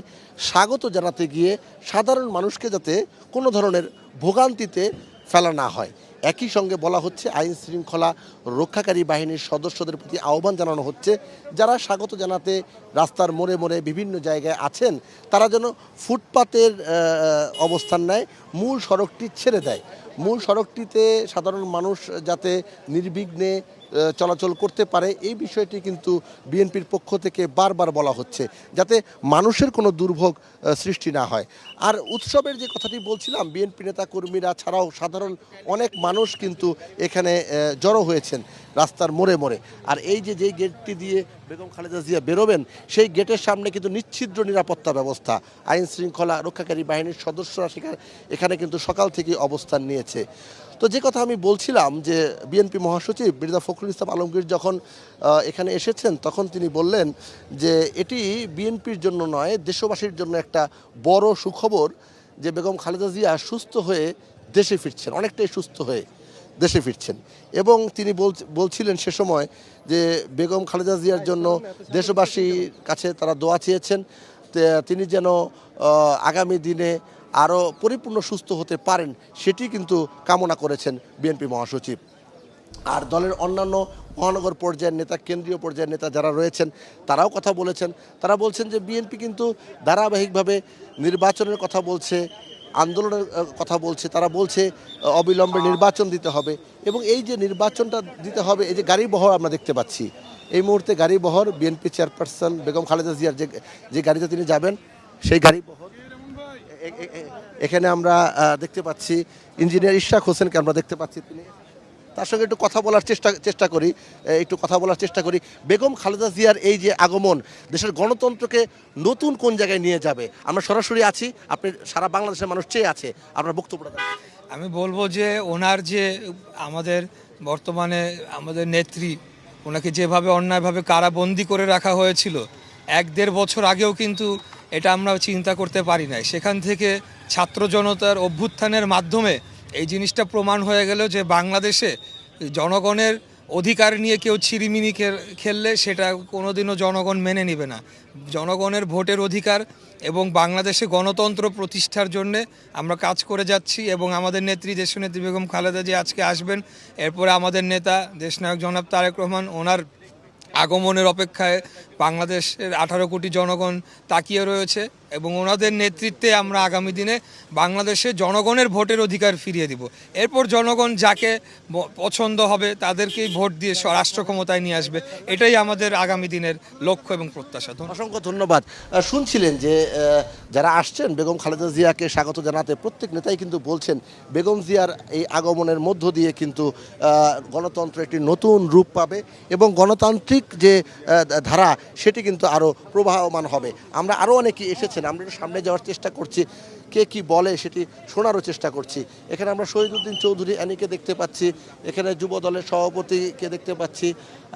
স্বাগত জানাতে গিয়ে সাধারণ মানুষকে যাতে কোনো ধরনের ভোগান্তিতে ফেলা না হয়। একই সঙ্গে বলা হচ্ছে আইন শৃঙ্খলা রক্ষাকারী বাহিনীর সদস্যদের প্রতি আহ্বান জানানো হচ্ছে, যারা স্বাগত জানাতে রাস্তার মোড়ে মোড়ে বিভিন্ন জায়গায় আছেন তারা যেন ফুটপাতের অবস্থান নেয়, মূল সড়কটি ছেড়ে দেয়। মূল সড়কটিতে সাধারণ মানুষ যাতে নির্বিঘ্নে চলাচল করতে পারে এই বিষয়টি কিন্তু বিএনপির পক্ষ থেকে বারবার বলা হচ্ছে, যাতে মানুষের কোনো দুর্ভোগ সৃষ্টি না হয়। আর উৎসবের যে কথাটি বলছিলাম, বিএনপি নেতা কর্মীরা ছাড়াও সাধারণ অনেক মানুষ কিন্তু এখানে জড়ো হয়েছেন রাস্তার মোড়ে মোড়ে। আর এই যেই গেটটি দিয়ে বেগম খালেদা জিয়া বেরোবেন সেই গেটের সামনে কিন্তু নিচ্ছিদ্র নিরাপত্তা ব্যবস্থা, আইন শৃঙ্খলা রক্ষাকারী বাহিনীর সদস্যরা এখানে কিন্তু সকাল থেকে অবস্থান নিয়েছে। তো যে কথা আমি বলছিলাম যে বিএনপি মহাসচিব মির্জা ফখরুল ইসলাম আলমগীর যখন এখানে এসেছেন তখন তিনি বললেন যে এটি বিএনপির জন্য নয়, দেশবাসীর জন্য একটা বড় সুখবর যে বেগম খালেদা জিয়া সুস্থ হয়ে দেশে ফিরছেন, অনেকটাই সুস্থ হয়ে দেশে ফিরছেন। এবং তিনি বলছিলেন সে সময় যে বেগম খালেদা জিয়ার জন্য দেশবাসীর কাছে তারা দোয়া চেয়েছেন, তিনি যেন আগামী দিনে আরও পরিপূর্ণ সুস্থ হতে পারেন সেটি কিন্তু কামনা করেছেন বিএনপি মহাসচিব। আর দলের অন্যান্য মহানগর পর্যায়ের নেতা, কেন্দ্রীয় পর্যায়ের নেতা যারা রয়েছেন তারাও কথা বলেছেন। তারা বলছেন যে বিএনপি কিন্তু ধারাবাহিকভাবে নির্বাচনের কথা বলছে, আন্দোলনের কথা বলছে, তারা বলছে অবিলম্বে নির্বাচন দিতে হবে, এবং এই যে নির্বাচনটা দিতে হবে, এই যে গাড়ি বহর আমরা দেখতে পাচ্ছি এই মুহূর্তে, গাড়ি বহর বিএনপি চেয়ারপারসন বেগম খালেদা জিয়ার যে গাড়িতে তিনি যাবেন সেই গাড়ি বহর এখানে আমরা দেখতে পাচ্ছি। ইঞ্জিনিয়ার ইশরাক হোসেনকে আমরা দেখতে পাচ্ছি, তিনি তার সঙ্গে একটু কথা বলার চেষ্টা করি। বেগম খালেদা জিয়ার এই যে আগমন দেশের গণতন্ত্রকে নতুন কোন জায়গায় নিয়ে যাবে, আমরা সরাসরি আছি, আপনি সারা বাংলাদেশের মানুষ চেয়ে আছে, আপনার বক্তব্যটা দেন। আমি বলবো যে ওনার যে আমাদের বর্তমানে আমাদের নেত্রী, ওনাকে যেভাবে অন্যায়ভাবে কারাবন্দি করে রাখা হয়েছিল 1-1.5 বছর আগেও কিন্তু এটা আমরা চিন্তা করতে পারি নাই। সেখান থেকে ছাত্র জনতার অভ্যুত্থানের মাধ্যমে এই জিনিসটা প্রমাণ হয়ে গেল যে বাংলাদেশে জনগণের অধিকার নিয়ে কেউ ছিরিমিনি খেললে সেটা কোনোদিনও জনগণ মেনে নেবে না। জনগণের ভোটের অধিকার এবং বাংলাদেশে গণতন্ত্র প্রতিষ্ঠার জন্যে আমরা কাজ করে যাচ্ছি, এবং আমাদের নেত্রী দেশনেত্রী বেগম খালেদা জিয়া আজকে আসবেন। এরপরে আমাদের নেতা দেশনায়ক জনাব তারেক রহমান, ওনার আগমনের অপেক্ষায় বাংলাদেশের 18 কোটি জনগণ তাকিয়ে রয়েছে, এবং ওনাদের নেতৃত্বে আমরা আগামী দিনে বাংলাদেশে জনগণের ভোটের অধিকার ফিরিয়ে দিব। এরপর জনগণ যাকে পছন্দ হবে তাদেরকেই ভোট দিয়ে রাষ্ট্র ক্ষমতায় নিয়ে আসবে। এটাই আমাদের আগামী দিনের লক্ষ্য এবং প্রত্যাশা। অসংখ্য ধন্যবাদ। শুনছিলেন যে যারা আসছেন বেগম খালেদা জিয়াকে স্বাগত জানাতে, প্রত্যেক নেতাই কিন্তু বলছেন বেগম জিয়ার এই আগমনের মধ্য দিয়ে কিন্তু গণতন্ত্র একটি নতুন রূপ পাবে, এবং গণতান্ত্রিক যে ধারা সেটি কিন্তু আরও প্রবাহমান হবে। আমরা আরও অনেকে এসেছেন, আমরা একটু সামনে যাওয়ার চেষ্টা করছি, কে কি বলে সেটি শোনারও চেষ্টা করছি। এখানে আমরা শহীদুদ্দিন চৌধুরী অ্যানিকে দেখতে পাচ্ছি, এখানে যুব দলের সভাপতিকে দেখতে পাচ্ছি,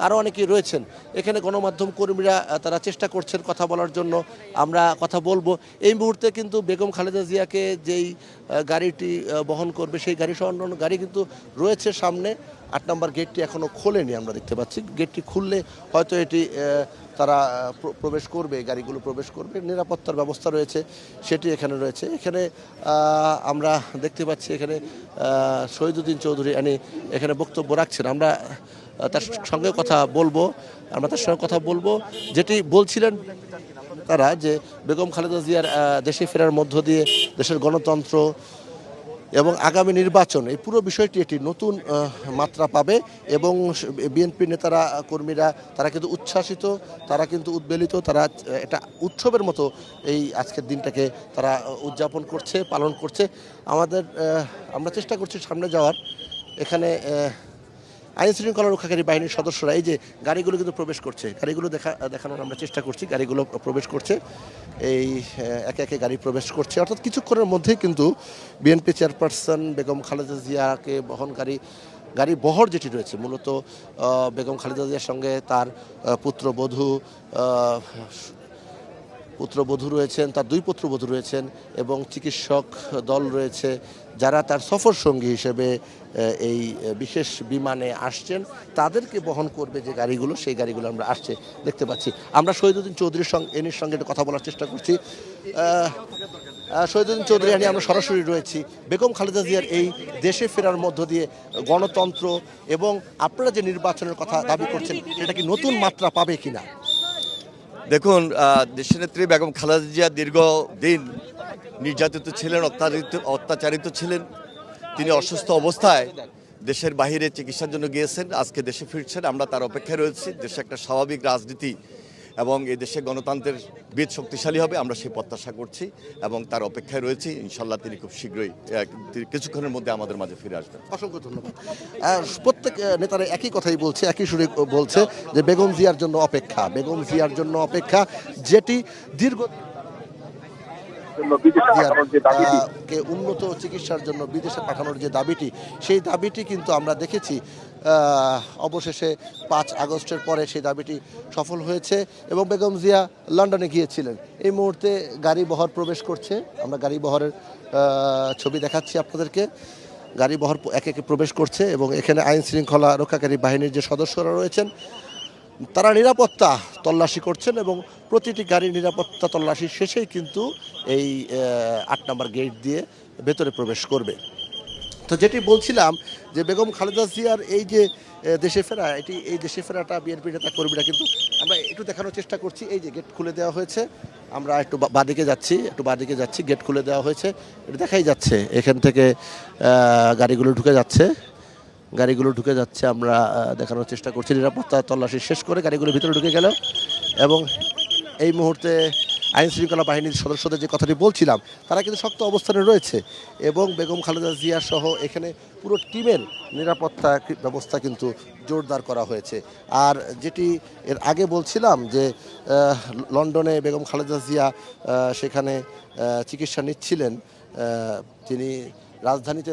আরও অনেকেই রয়েছেন। এখানে গণমাধ্যম কর্মীরা তারা চেষ্টা করছেন কথা বলার জন্য, আমরা কথা বলবো। এই মুহূর্তে কিন্তু বেগম খালেদা জিয়াকে যেই গাড়িটি বহন করবে সেই গাড়ি সহ অন্যান্য গাড়ি কিন্তু রয়েছে সামনে। 8 নম্বর গেটটি এখনও খোলেনি, আমরা দেখতে পাচ্ছি। গেটটি খুললে হয়তো এটি তারা প্রবেশ করবে, গাড়িগুলো প্রবেশ করবে। নিরাপত্তার ব্যবস্থা রয়েছে, সেটি এখানে রয়েছে। এখানে আমরা দেখতে পাচ্ছি এখানে শহীদুদ্দিন চৌধুরী এখানে বক্তব্য রাখছেন। আমরা তার সঙ্গে কথা বলবো, যেটি বলছিলেন তারা, যে বেগম খালেদা জিয়ার দেশে ফেরার মধ্য দিয়ে দেশের গণতন্ত্র এবং আগামী নির্বাচন, এই পুরো বিষয়টি একটি নতুন মাত্রা পাবে, এবং বিএনপি নেতারা কর্মীরা তারা কিন্তু উচ্ছ্বাসিত, তারা কিন্তু উদ্বেলিত, তারা এটা উৎসবের মতো এই আজকের দিনটাকে তারা উদযাপন করছে, পালন করছে। আমরা চেষ্টা করছি সামনে যাওয়ার। এখানে আইন শৃঙ্খলা রক্ষাকারী বাহিনীর সদস্যরা এই যে গাড়িগুলো কিন্তু প্রবেশ করছে, গাড়িগুলো দেখানোর আমরা চেষ্টা করছি। গাড়িগুলো প্রবেশ করছে, এই একে একে গাড়ি প্রবেশ করছে, অর্থাৎ কিছুক্ষণের মধ্যেই কিন্তু বিএনপি চেয়ারপারসন বেগম খালেদা জিয়াকে বহনকারী গাড়ি বহর যেটি রয়েছে, মূলত বেগম খালেদা জিয়ার সঙ্গে তার পুত্রবধূ রয়েছেন, তার 2 পুত্রবধূ রয়েছেন, এবং চিকিৎসক দল রয়েছে, যারা তার সফর সঙ্গী হিসেবে এই বিশেষ বিমানে আসছেন। তাদেরকে বহন করবে যে গাড়িগুলো, সেই গাড়িগুলো আমরা আসছে দেখতে পাচ্ছি। আমরা শহীদুদ্দিন চৌধুরীর সঙ্গে একটু কথা বলার চেষ্টা করছি। শহীদুদ্দিন চৌধুরী আমরা সরাসরি রয়েছি। বেগম খালেদা জিয়ার এই দেশে ফেরার মধ্য দিয়ে গণতন্ত্র এবং আপনারা যে নির্বাচনের কথা দাবি করছেন, এটা কি নতুন মাত্রা পাবে কিনা? দেখুন, দেশনেত্রী বেগম খালেদা জিয়া দীর্ঘদিন নির্যাতিত ছিলেন, অত্যাচারিত ছিলেন। তিনি অসুস্থ অবস্থায় দেশের বাইরে চিকিৎসার জন্য গিয়েছেন, আজকে দেশে ফিরছেন। আমরা তার অপেক্ষায় রয়েছি। দেশে একটা স্বাভাবিক রাজনীতি এবং এই দেশে গণতন্ত্রের বীজ শক্তিশালী হবে, আমরা সেই প্রত্যাশা করছি এবং তার অপেক্ষায় রয়েছি। ইনশাল্লাহ তিনি খুব শীঘ্রই কিছুক্ষণের মধ্যে আমাদের মাঝে ফিরে আসবেন। অসংখ্য ধন্যবাদ। প্রত্যেক নেতারা একই কথাই বলছে, একই সুরে বলছে যে বেগম জিয়ার জন্য অপেক্ষা, যেটি দীর্ঘ কে উন্নত চিকিৎসার জন্য বিদেশে পাঠানোর যে দাবিটি, সেই দাবিটি কিন্তু আমরা দেখেছি অবশেষে 5 আগস্টের পরে সেই দাবিটি সফল হয়েছে, এবং বেগম জিয়া লন্ডনে গিয়েছিলেন। এই মুহূর্তে গাড়ি বহর প্রবেশ করছে, আমরা গাড়ি বহরের ছবি দেখাচ্ছি আপনাদেরকে। গাড়ি বহর একে একে প্রবেশ করছে, এবং এখানে আইন শৃঙ্খলা রক্ষাকারী বাহিনীর যে সদস্যরা রয়েছেন তারা নিরাপত্তা তল্লাশি করছেন, এবং প্রতিটি গাড়ির নিরাপত্তা তল্লাশি শেষেই কিন্তু এই 8 নম্বর গেট দিয়ে ভেতরে প্রবেশ করবে। তো যেটি বলছিলাম যে বেগম খালেদা জিয়ার এই যে দেশে ফেরা, এই দেশে ফেরাটা বিএনপি নেতা কর্মীরা কিন্তু আমরা একটু দেখানোর চেষ্টা করছি। এই যে গেট খুলে দেওয়া হয়েছে, আমরা একটু বাদিকে যাচ্ছি, গেট খুলে দেওয়া হয়েছে, এটা দেখাই যাচ্ছে এখান থেকে গাড়িগুলো ঢুকে যাচ্ছে। আমরা দেখানোর চেষ্টা করছি। নিরাপত্তা তল্লাশি শেষ করে গাড়িগুলো ভিতরে ঢুকে গেল এবং এই মুহূর্তে আইন শৃঙ্খলা বাহিনীর সদস্যদের যে কথাটি বলছিলাম, তারা কিন্তু শক্ত অবস্থানে রয়েছে এবং বেগম খালেদা জিয়া সহ এখানে পুরো টিমের নিরাপত্তা ব্যবস্থা কিন্তু জোরদার করা হয়েছে। আর যেটি এর আগে বলছিলাম যে লন্ডনে বেগম খালেদা জিয়া সেখানে চিকিৎসা নিচ্ছিলেন, তিনি রাজধানীতে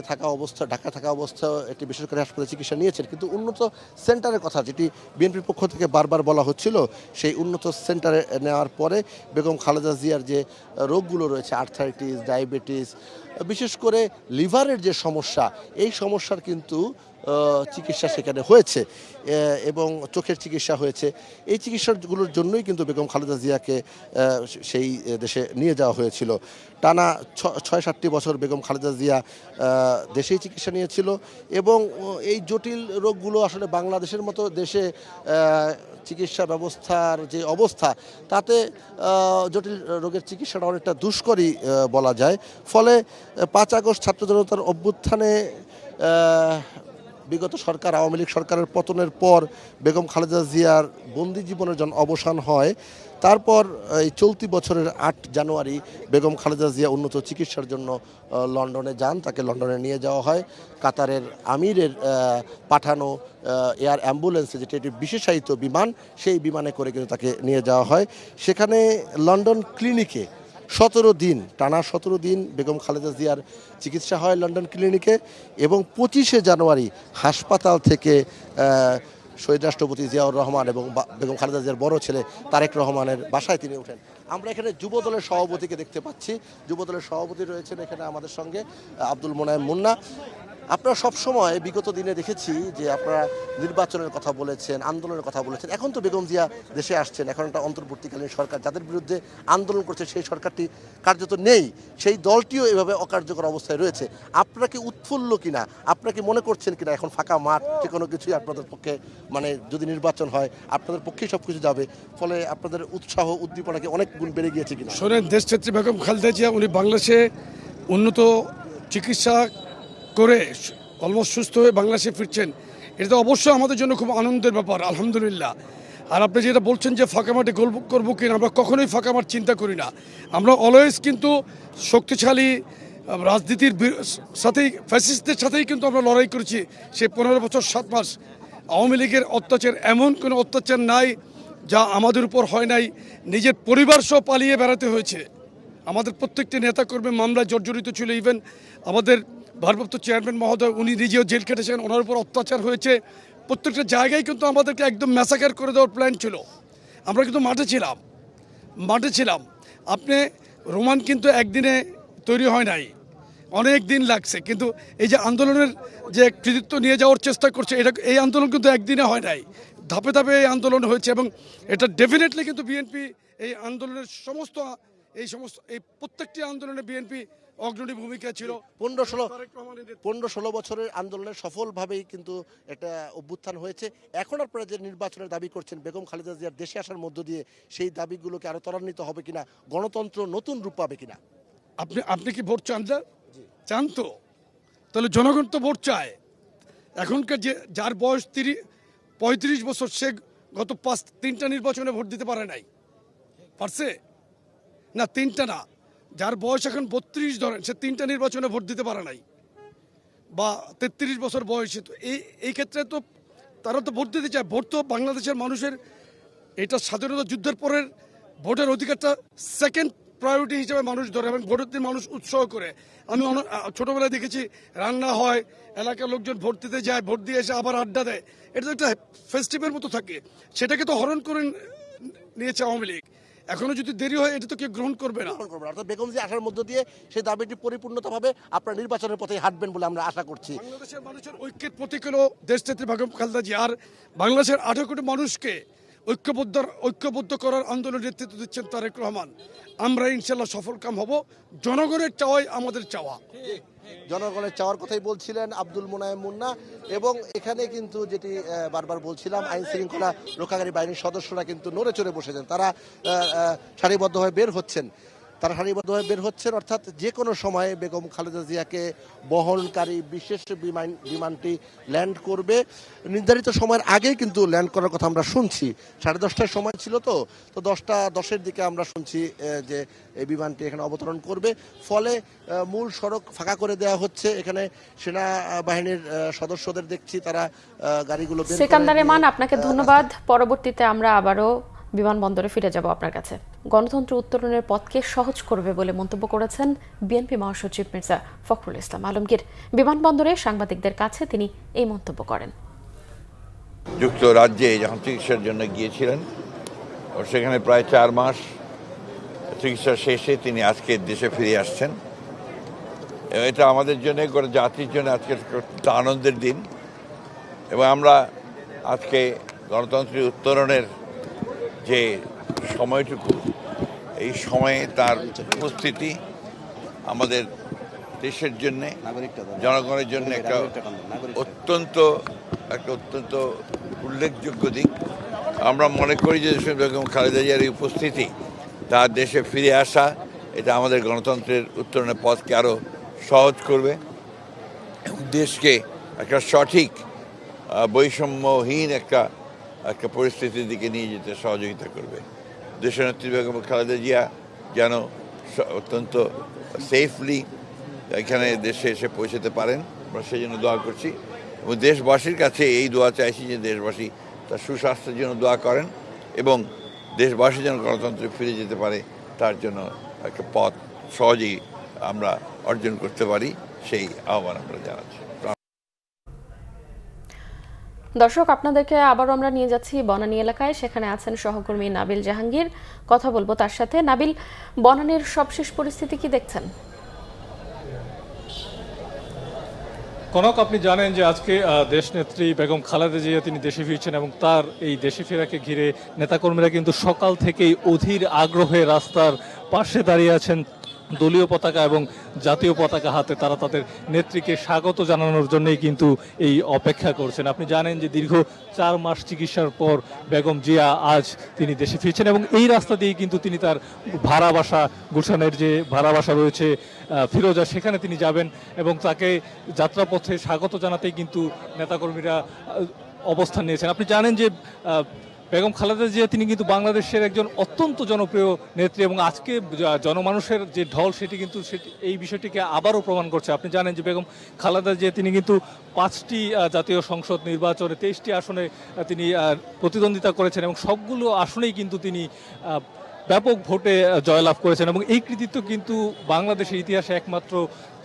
ঢাকা থাকা অবস্থা একটি বেসরকারি হাসপাতালে চিকিৎসা নিয়েছেন, কিন্তু উন্নত সেন্টারের কথা যেটি বিএনপির পক্ষ থেকে বারবার বলা হচ্ছিল, সেই উন্নত সেন্টারে নেওয়ার পরে বেগম খালেদা জিয়ার যে রোগগুলো রয়েছে, আর্থারাইটিস, ডায়াবেটিস, বিশেষ করে লিভারের যে সমস্যা, এই সমস্যার কিন্তু চিকিৎসা সেখানে হয়েছে এবং চোখের চিকিৎসা হয়েছে। এই চিকিৎসাগুলোর জন্যই কিন্তু বেগম খালেদা জিয়াকে সেই দেশে নিয়ে যাওয়া হয়েছিল। টানা ৬-৭টি বছর বেগম খালেদা জিয়া দেশেই চিকিৎসা নিয়েছিল এবং এই জটিল রোগগুলো আসলে বাংলাদেশের মতো দেশে চিকিৎসা ব্যবস্থার যে অবস্থা, তাতে জটিল রোগের চিকিৎসাটা অনেকটা দুষ্করই বলা যায়। ফলে ৫ আগস্ট ছাত্র জনতার অভ্যুত্থানে বিগত সরকার, আওয়ামী লীগ সরকারের পতনের পর বেগম খালেদা জিয়ার বন্দি জীবনের অবসান হয়। তারপর এই চলতি বছরের ৮ জানুয়ারি বেগম খালেদা জিয়া উন্নত চিকিৎসার জন্য লন্ডনে যান। তাকে লন্ডনে নিয়ে যাওয়া হয় কাতারের আমিরের পাঠানো এয়ার অ্যাম্বুলেন্সে, যেটি একটি বিশেষায়িত বিমান, সেই বিমানে করে কিন্তু তাকে নিয়ে যাওয়া হয়। সেখানে লন্ডন ক্লিনিকে 17 দিন বেগম খালেদা জিয়ার চিকিৎসা হয় লন্ডন ক্লিনিকে এবং 25শে জানুয়ারি হাসপাতাল থেকে শহীদ রাষ্ট্রপতি জিয়াউর রহমান এবং বেগম খালেদা জিয়ার বড় ছেলে তারেক রহমানের বাসায় তিনি ওঠেন। আমরা এখানে যুবদলের সভাপতিকে দেখতে পাচ্ছি। যুবদলের সভাপতি রয়েছেন এখানে আমাদের সঙ্গে, আব্দুল মোনায়েম মুন্না। আপনারা সবসময় বিগত দিনে দেখেছি যে আপনারা নির্বাচনের কথা বলেছেন, আন্দোলনের কথা বলেছেন। এখন তো বেগম জিয়া দেশে আসছেন, এখন একটা অন্তর্বর্তীকালীন সরকার, যাদের বিরুদ্ধে আন্দোলন করছে সেই সরকারটি কার্যত নেই, সেই দলটিও এভাবে অকার্যকর অবস্থায় রয়েছে। আপনারা কি উৎফুল্ল কিনা, আপনারা কি মনে করছেন কিনা এখন ফাঁকা মাঠ, যে কোনো কিছুই আপনাদের পক্ষে, মানে যদি নির্বাচন হয় আপনাদের পক্ষেই সব কিছু যাবে, ফলে আপনাদের উৎসাহ উদ্দীপনাকে অনেক গুণ বেড়ে গিয়েছে কিনা? শোনেন, দেশনেত্রী বেগম খালেদা জিয়া উনি বাংলাদেশে উন্নত চিকিৎসা করে অলমোস্ট সুস্থ হয়ে বাংলাদেশে ফিরছেন, এটা তো অবশ্যই আমাদের জন্য খুব আনন্দের ব্যাপার, আলহামদুলিল্লাহ। আর আপনি যেটা বলছেন যে ফাঁকা মাঠে গোল করবো কিনা, আমরা কখনোই ফাঁকা মাঠ চিন্তা করি না। আমরা অলওয়েজ কিন্তু শক্তিশালী রাজনীতির সাথেই, ফ্যাসিস্টদের সাথেই কিন্তু আমরা লড়াই করেছি সে 15 বছর 7 মাস। আওয়ামী লীগের অত্যাচার, এমন কোনো অত্যাচার নাই যা আমাদের উপর হয় নাই। নিজের পরিবার সহ পালিয়ে বেড়াতে হয়েছে। আমাদের প্রত্যেকটি নেতাকর্মী মামলায় জর্জরিত ছিল। ইভেন আমাদের ভারপ্রাপ্ত চেয়ারম্যান মহোদয়, উনি নিজেও জেল কেটেছেন, ওনার উপর অত্যাচার হয়েছে। প্রত্যেকটা জায়গায় কিন্তু আমাদেরকে একদম ম্যাসাকার করে দেওয়ার প্ল্যান ছিল। আমরা কিন্তু মাঠে ছিলাম। আপনি রোমান কিন্তু একদিনে তৈরি হয় নাই, অনেক দিন লাগছে। কিন্তু এই যে আন্দোলনের যে কৃতিত্ব নিয়ে যাওয়ার চেষ্টা করছে, এই আন্দোলন কিন্তু একদিনে হয় নাই, ধাপে ধাপে এই আন্দোলন হয়েছে এবং এটা ডেফিনেটলি কিন্তু বিএনপি এই আন্দোলনের এই প্রত্যেকটি আন্দোলনে বিএনপি অগ্রণী ভূমিকা ছিল। 15-16 বছরের আন্দোলনের সফলভাবেই কিন্তু একটা অভ্যুত্থান হয়েছে। এখন আপনারা যে নির্বাচনের দাবি করছেন বেগম খালেদা জিয়ার দেশে আসার মধ্য দিয়ে, সেই দাবিগুলোকে আরো ত্বরান্বিত হবে কিনা, গণতন্ত্র নতুন রূপ পাবে কিনা? আপনি কি ভোট চান? তো তাহলে জনগণ তো ভোট চায়। এখনকার যার বয়স 35 বছর, সে গত 3টা নির্বাচনে ভোট দিতে পারে নাই, পারছে না? 3টা না, যার বয়স এখন 32 ধরেন, সে 3টা নির্বাচনে ভোট দিতে পারে নাই, বা 33 বছর বয়সে। তো এই ক্ষেত্রে তো তারা তো ভোট দিতে চায়। ভোট তো বাংলাদেশের মানুষের, এটা স্বাধীনতা যুদ্ধের পরের ভোটের অধিকারটা সেকেন্ড প্রায়োরিটি হিসেবে মানুষ ধরে এবং ভোটের দিন মানুষ উৎসাহ করে। আমি ছোটোবেলায় দেখেছি রান্না হয়, এলাকার লোকজন ভোট দিতে যায়, ভোট দিয়ে এসে আবার আড্ডা দেয়। এটা তো একটা ফেস্টিভ্যালের মতো থাকে, সেটাকে তো হরণ করে নিয়েছে আওয়ামী লীগ। এখনো যদি দেরি হয়, এটা তো কেউ গ্রহণ করবে না। অর্থাৎ বেগম জিয়া আসার মধ্য দিয়ে সেই দাবিটি পরিপূর্ণতা পাবে, আপনার নির্বাচনের পথে হাঁটবেন বলে আমরা আশা করছি। বাংলাদেশের মানুষের ঐক্যের প্রতীক হলো দেশনেত্রী বেগম খালেদা জিয়া। আর বাংলাদেশের 18 কোটি মানুষকে ঐক্যবদ্ধ করার আন্দোলনের নেতৃত্ব দিচ্ছেন তারেক রহমান। আমরা ইনশাল্লাহ সফলকাম হব। জনগণের চাওয়াই আমাদের চাওয়া। জনগণের চাওয়ার কথাই বলছিলেন আব্দুল মোনায়েম মুন্না। এবং এখানে কিন্তু যেটি বারবার বলছিলাম, আইন শৃঙ্খলা রক্ষাকারী বাহিনীর সদস্যরা কিন্তু নড়ে চড়ে বসেছেন। তারা সারিবদ্ধভাবে বের হচ্ছেন। অর্থাৎ যে কোনো সময়ে বেগম খালেদা জিয়াকে বহনকারী বিশেষ বিমানটি ল্যান্ড করবে। নির্ধারিত সময়ের আগেই কিন্তু ল্যান্ড করার কথা আমরা শুনছি। 10:30টার সময় ছিল, তো 10:10 দিকে আমরা শুনছি যে এই বিমানটি এখানে অবতরণ করবে। ফলে মূল সড়ক ফাঁকা করে দেওয়া হচ্ছে। এখানে সেনাবাহিনীর সদস্যদের দেখছি তারা গাড়িগুলো বের করে। সেকান্দার রহমান, আপনাকে ধন্যবাদ। পরবর্তীতে আমরা আবারও বিমানবন্দরে ফিরে যাব আপনার কাছে। গণতন্ত্র উত্তরণের পথকে সহজ করবে বলে মন্তব্য করেছেন বিএনপি মহাসচিব মির্জা ফখরুল ইসলাম আলমগীর। বিমানবন্দরে সাংবাদিকদের কাছে তিনি এই মন্তব্য করেন। যুক্তরাজ্যে যখন চিকিৎসার জন্য গিয়েছিলেন, সেখানে প্রায় 4 মাস চিকিৎসা শেষে তিনি আজকে দেশে ফিরে আসছেন। এটা আমাদের জন্য, গোটা জাতির জন্য আজকে একটা আনন্দের দিন। এবং আমরা আজকে গণতন্ত্রের উত্তরণের যে সময়টুকু, এই সময়ে তার উপস্থিতি আমাদের দেশের জন্যে, জনগণের জন্য একটা অত্যন্ত উল্লেখযোগ্য দিক। আমরা মনে করি যে বেগম খালেদা জিয়ার এই উপস্থিতি, তার দেশে ফিরে আসা, এটা আমাদের গণতন্ত্রের উত্তরণের পথকে আরও সহজ করবে এবং দেশকে একটা সঠিক বৈষম্যহীন একটা পরিস্থিতির দিকে নিয়ে যেতে সহযোগিতা করবে। দেশনেত্রী বেগম খালেদা জিয়া যেন অত্যন্ত সেফলি এখানে দেশে এসে পৌঁছতে পারেন, আমরা সেই জন্য দোয়া করছি। এবং দেশবাসীর কাছে এই দোয়া চাইছি যে দেশবাসী তার সুস্বাস্থ্যের জন্য দোয়া করেন এবং দেশবাসী যেন গণতন্ত্রে ফিরে যেতে পারে, তার জন্য একটা পথ সহজেই আমরা অর্জন করতে পারি, সেই আহ্বান আমরা জানাচ্ছি। দর্শক, আপনাদেরকে আবারও আমরা নিয়ে যাচ্ছি বনানী এলাকায়। সেখানে আছেন সহকর্মী নাবিল জাহাঙ্গীর। কথা বলবো তার সাথে। নাবিল, বনানীর সবশেষ পরিস্থিতি কি দেখছেন? কনক, আপনি জানেন যে আজকে দেশনেত্রী বেগম খালেদা জিয়া তিনি দেশে ফিরছেন এবং তার এই দেশে ফেরাকে ঘিরে নেতাকর্মীরা কিন্তু সকাল থেকেই অধীর আগ্রহে রাস্তার পাশে দাঁড়িয়ে আছেন। দলীয় পতাকা এবং জাতীয় পতাকা হাতে তারা তাদের নেত্রীকে স্বাগত জানানোর জন্যই কিন্তু এই অপেক্ষা করছেন। আপনি জানেন যে দীর্ঘ 4 মাস চিকিৎসার পর বেগম জিয়া আজ তিনি দেশে ফিরছেন এবং এই রাস্তা দিয়ে কিন্তু তিনি তার ভাড়া বাসা, গুলশানের যে ভাড়া বাসা রয়েছে ফিরোজা, সেখানে তিনি যাবেন এবং তাকে যাত্রাপথে স্বাগত জানাতেই কিন্তু নেতাকর্মীরা অবস্থান নিয়েছেন। আপনি জানেন যে বেগম খালেদা জিয়া তিনি কিন্তু বাংলাদেশের একজন অত্যন্ত জনপ্রিয় নেত্রী এবং আজকে জনমানুষের যে ঢল সেটি কিন্তু এই বিষয়টিকে আবারও প্রমাণ করছে। আপনি জানেন যে বেগম খালেদা জিয়া তিনি কিন্তু 5টি জাতীয় সংসদ নির্বাচনে 23টি আসনে তিনি প্রতিদ্বন্দ্বিতা করেছেন এবং সবগুলো আসনেই কিন্তু তিনি ব্যাপক ভোটে জয়লাভ করেছেন এবং এই কৃতিত্ব কিন্তু বাংলাদেশের ইতিহাসে একমাত্র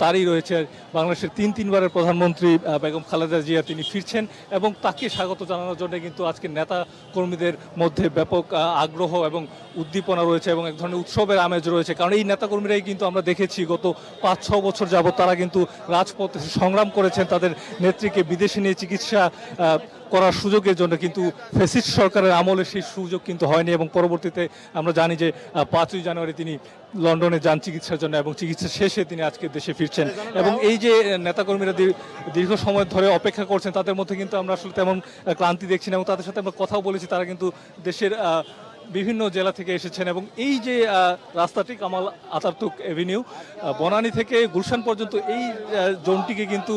তারই রয়েছে। বাংলাদেশের 3বারের প্রধানমন্ত্রী বেগম খালেদা জিয়া তিনি ফিরছেন এবং তাকে স্বাগত জানানোর জন্য কিন্তু আজকে নেতা কর্মীদের মধ্যে ব্যাপক আগ্রহ এবং উদ্দীপনা রয়েছে এবং এক ধরনের উৎসবের আমেজ রয়েছে। কারণ এই নেতাকর্মীরাই কিন্তু আমরা দেখেছি গত 5-6 বছর যাবৎ তারা কিন্তু রাজপথে সংগ্রাম করেছেন তাদের নেত্রীকে বিদেশে নিয়ে চিকিৎসা করার সুযোগের জন্য, কিন্তু ফ্যাসিস্ট সরকারের আমলে সেই সুযোগ কিন্তু হয়নি এবং পরবর্তীতে আমরা জানি যে 5ই জানুয়ারি তিনি লন্ডনে যান চিকিৎসার জন্য এবং চিকিৎসা শেষে তিনি আজকে দেশে ফিরছেন। এবং এই যে নেতাকর্মীরা দীর্ঘ সময় ধরে অপেক্ষা করছেন, তাদের মধ্যে কিন্তু আমরা আসলে তেমন ক্লান্তি দেখছি না এবং তাদের সাথে আমরা কথাও বলেছি। তারা কিন্তু দেশের বিভিন্ন জেলা থেকে এসেছেন এবং এই যে রাস্তাটি কামাল আতাতুর্ক এভিনিউ বনানী থেকে গুলশান পর্যন্ত এই জোনটিকে কিন্তু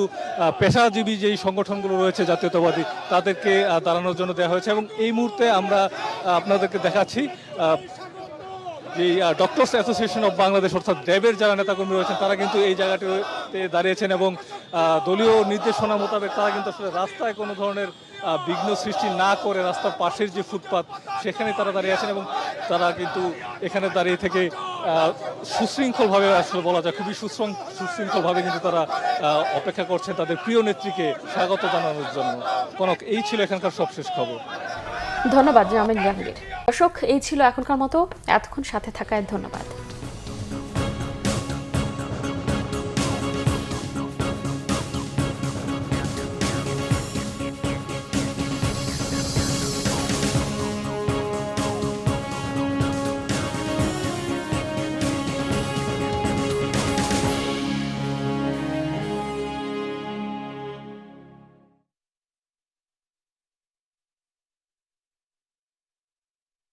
পেশাজীবী যেই সংগঠনগুলো রয়েছে জাতীয়তাবাদী তাদেরকে দাঁড়ানোর জন্য দেওয়া হয়েছে এবং এই মুহূর্তে আমরা আপনাদেরকে দেখাচ্ছি যে ডক্টরস অ্যাসোসিয়েশন অফ বাংলাদেশ অর্থাৎ ড্যাবের যারা নেতাকর্মী রয়েছেন তারা কিন্তু এই জায়গাটিতে দাঁড়িয়েছেন এবং দলীয় নির্দেশনা মোতাবেক তারা কিন্তু আসলে রাস্তায় কোনো ধরনের বিঘ্ন সৃষ্টি না করে রাস্তার পাশের যে ফুটপাত সেখানে তারা দাঁড়িয়ে আছেন এবং তারা কিন্তু এখানে দাঁড়িয়ে থেকে সুশৃঙ্খলভাবে, আসলে বলা যায় খুবই সুশৃঙ্খলভাবে কিন্তু তারা অপেক্ষা করছেন তাদের প্রিয় নেত্রীকে স্বাগত জানানোর জন্য। কনক, এই ছিল এখানকার সবশেষ খবর। ধন্যবাদ নাবিল জাহাঙ্গীর। দর্শক, এই ছিল এখনকার মতো। এতক্ষণ সাথে থাকায় ধন্যবাদ।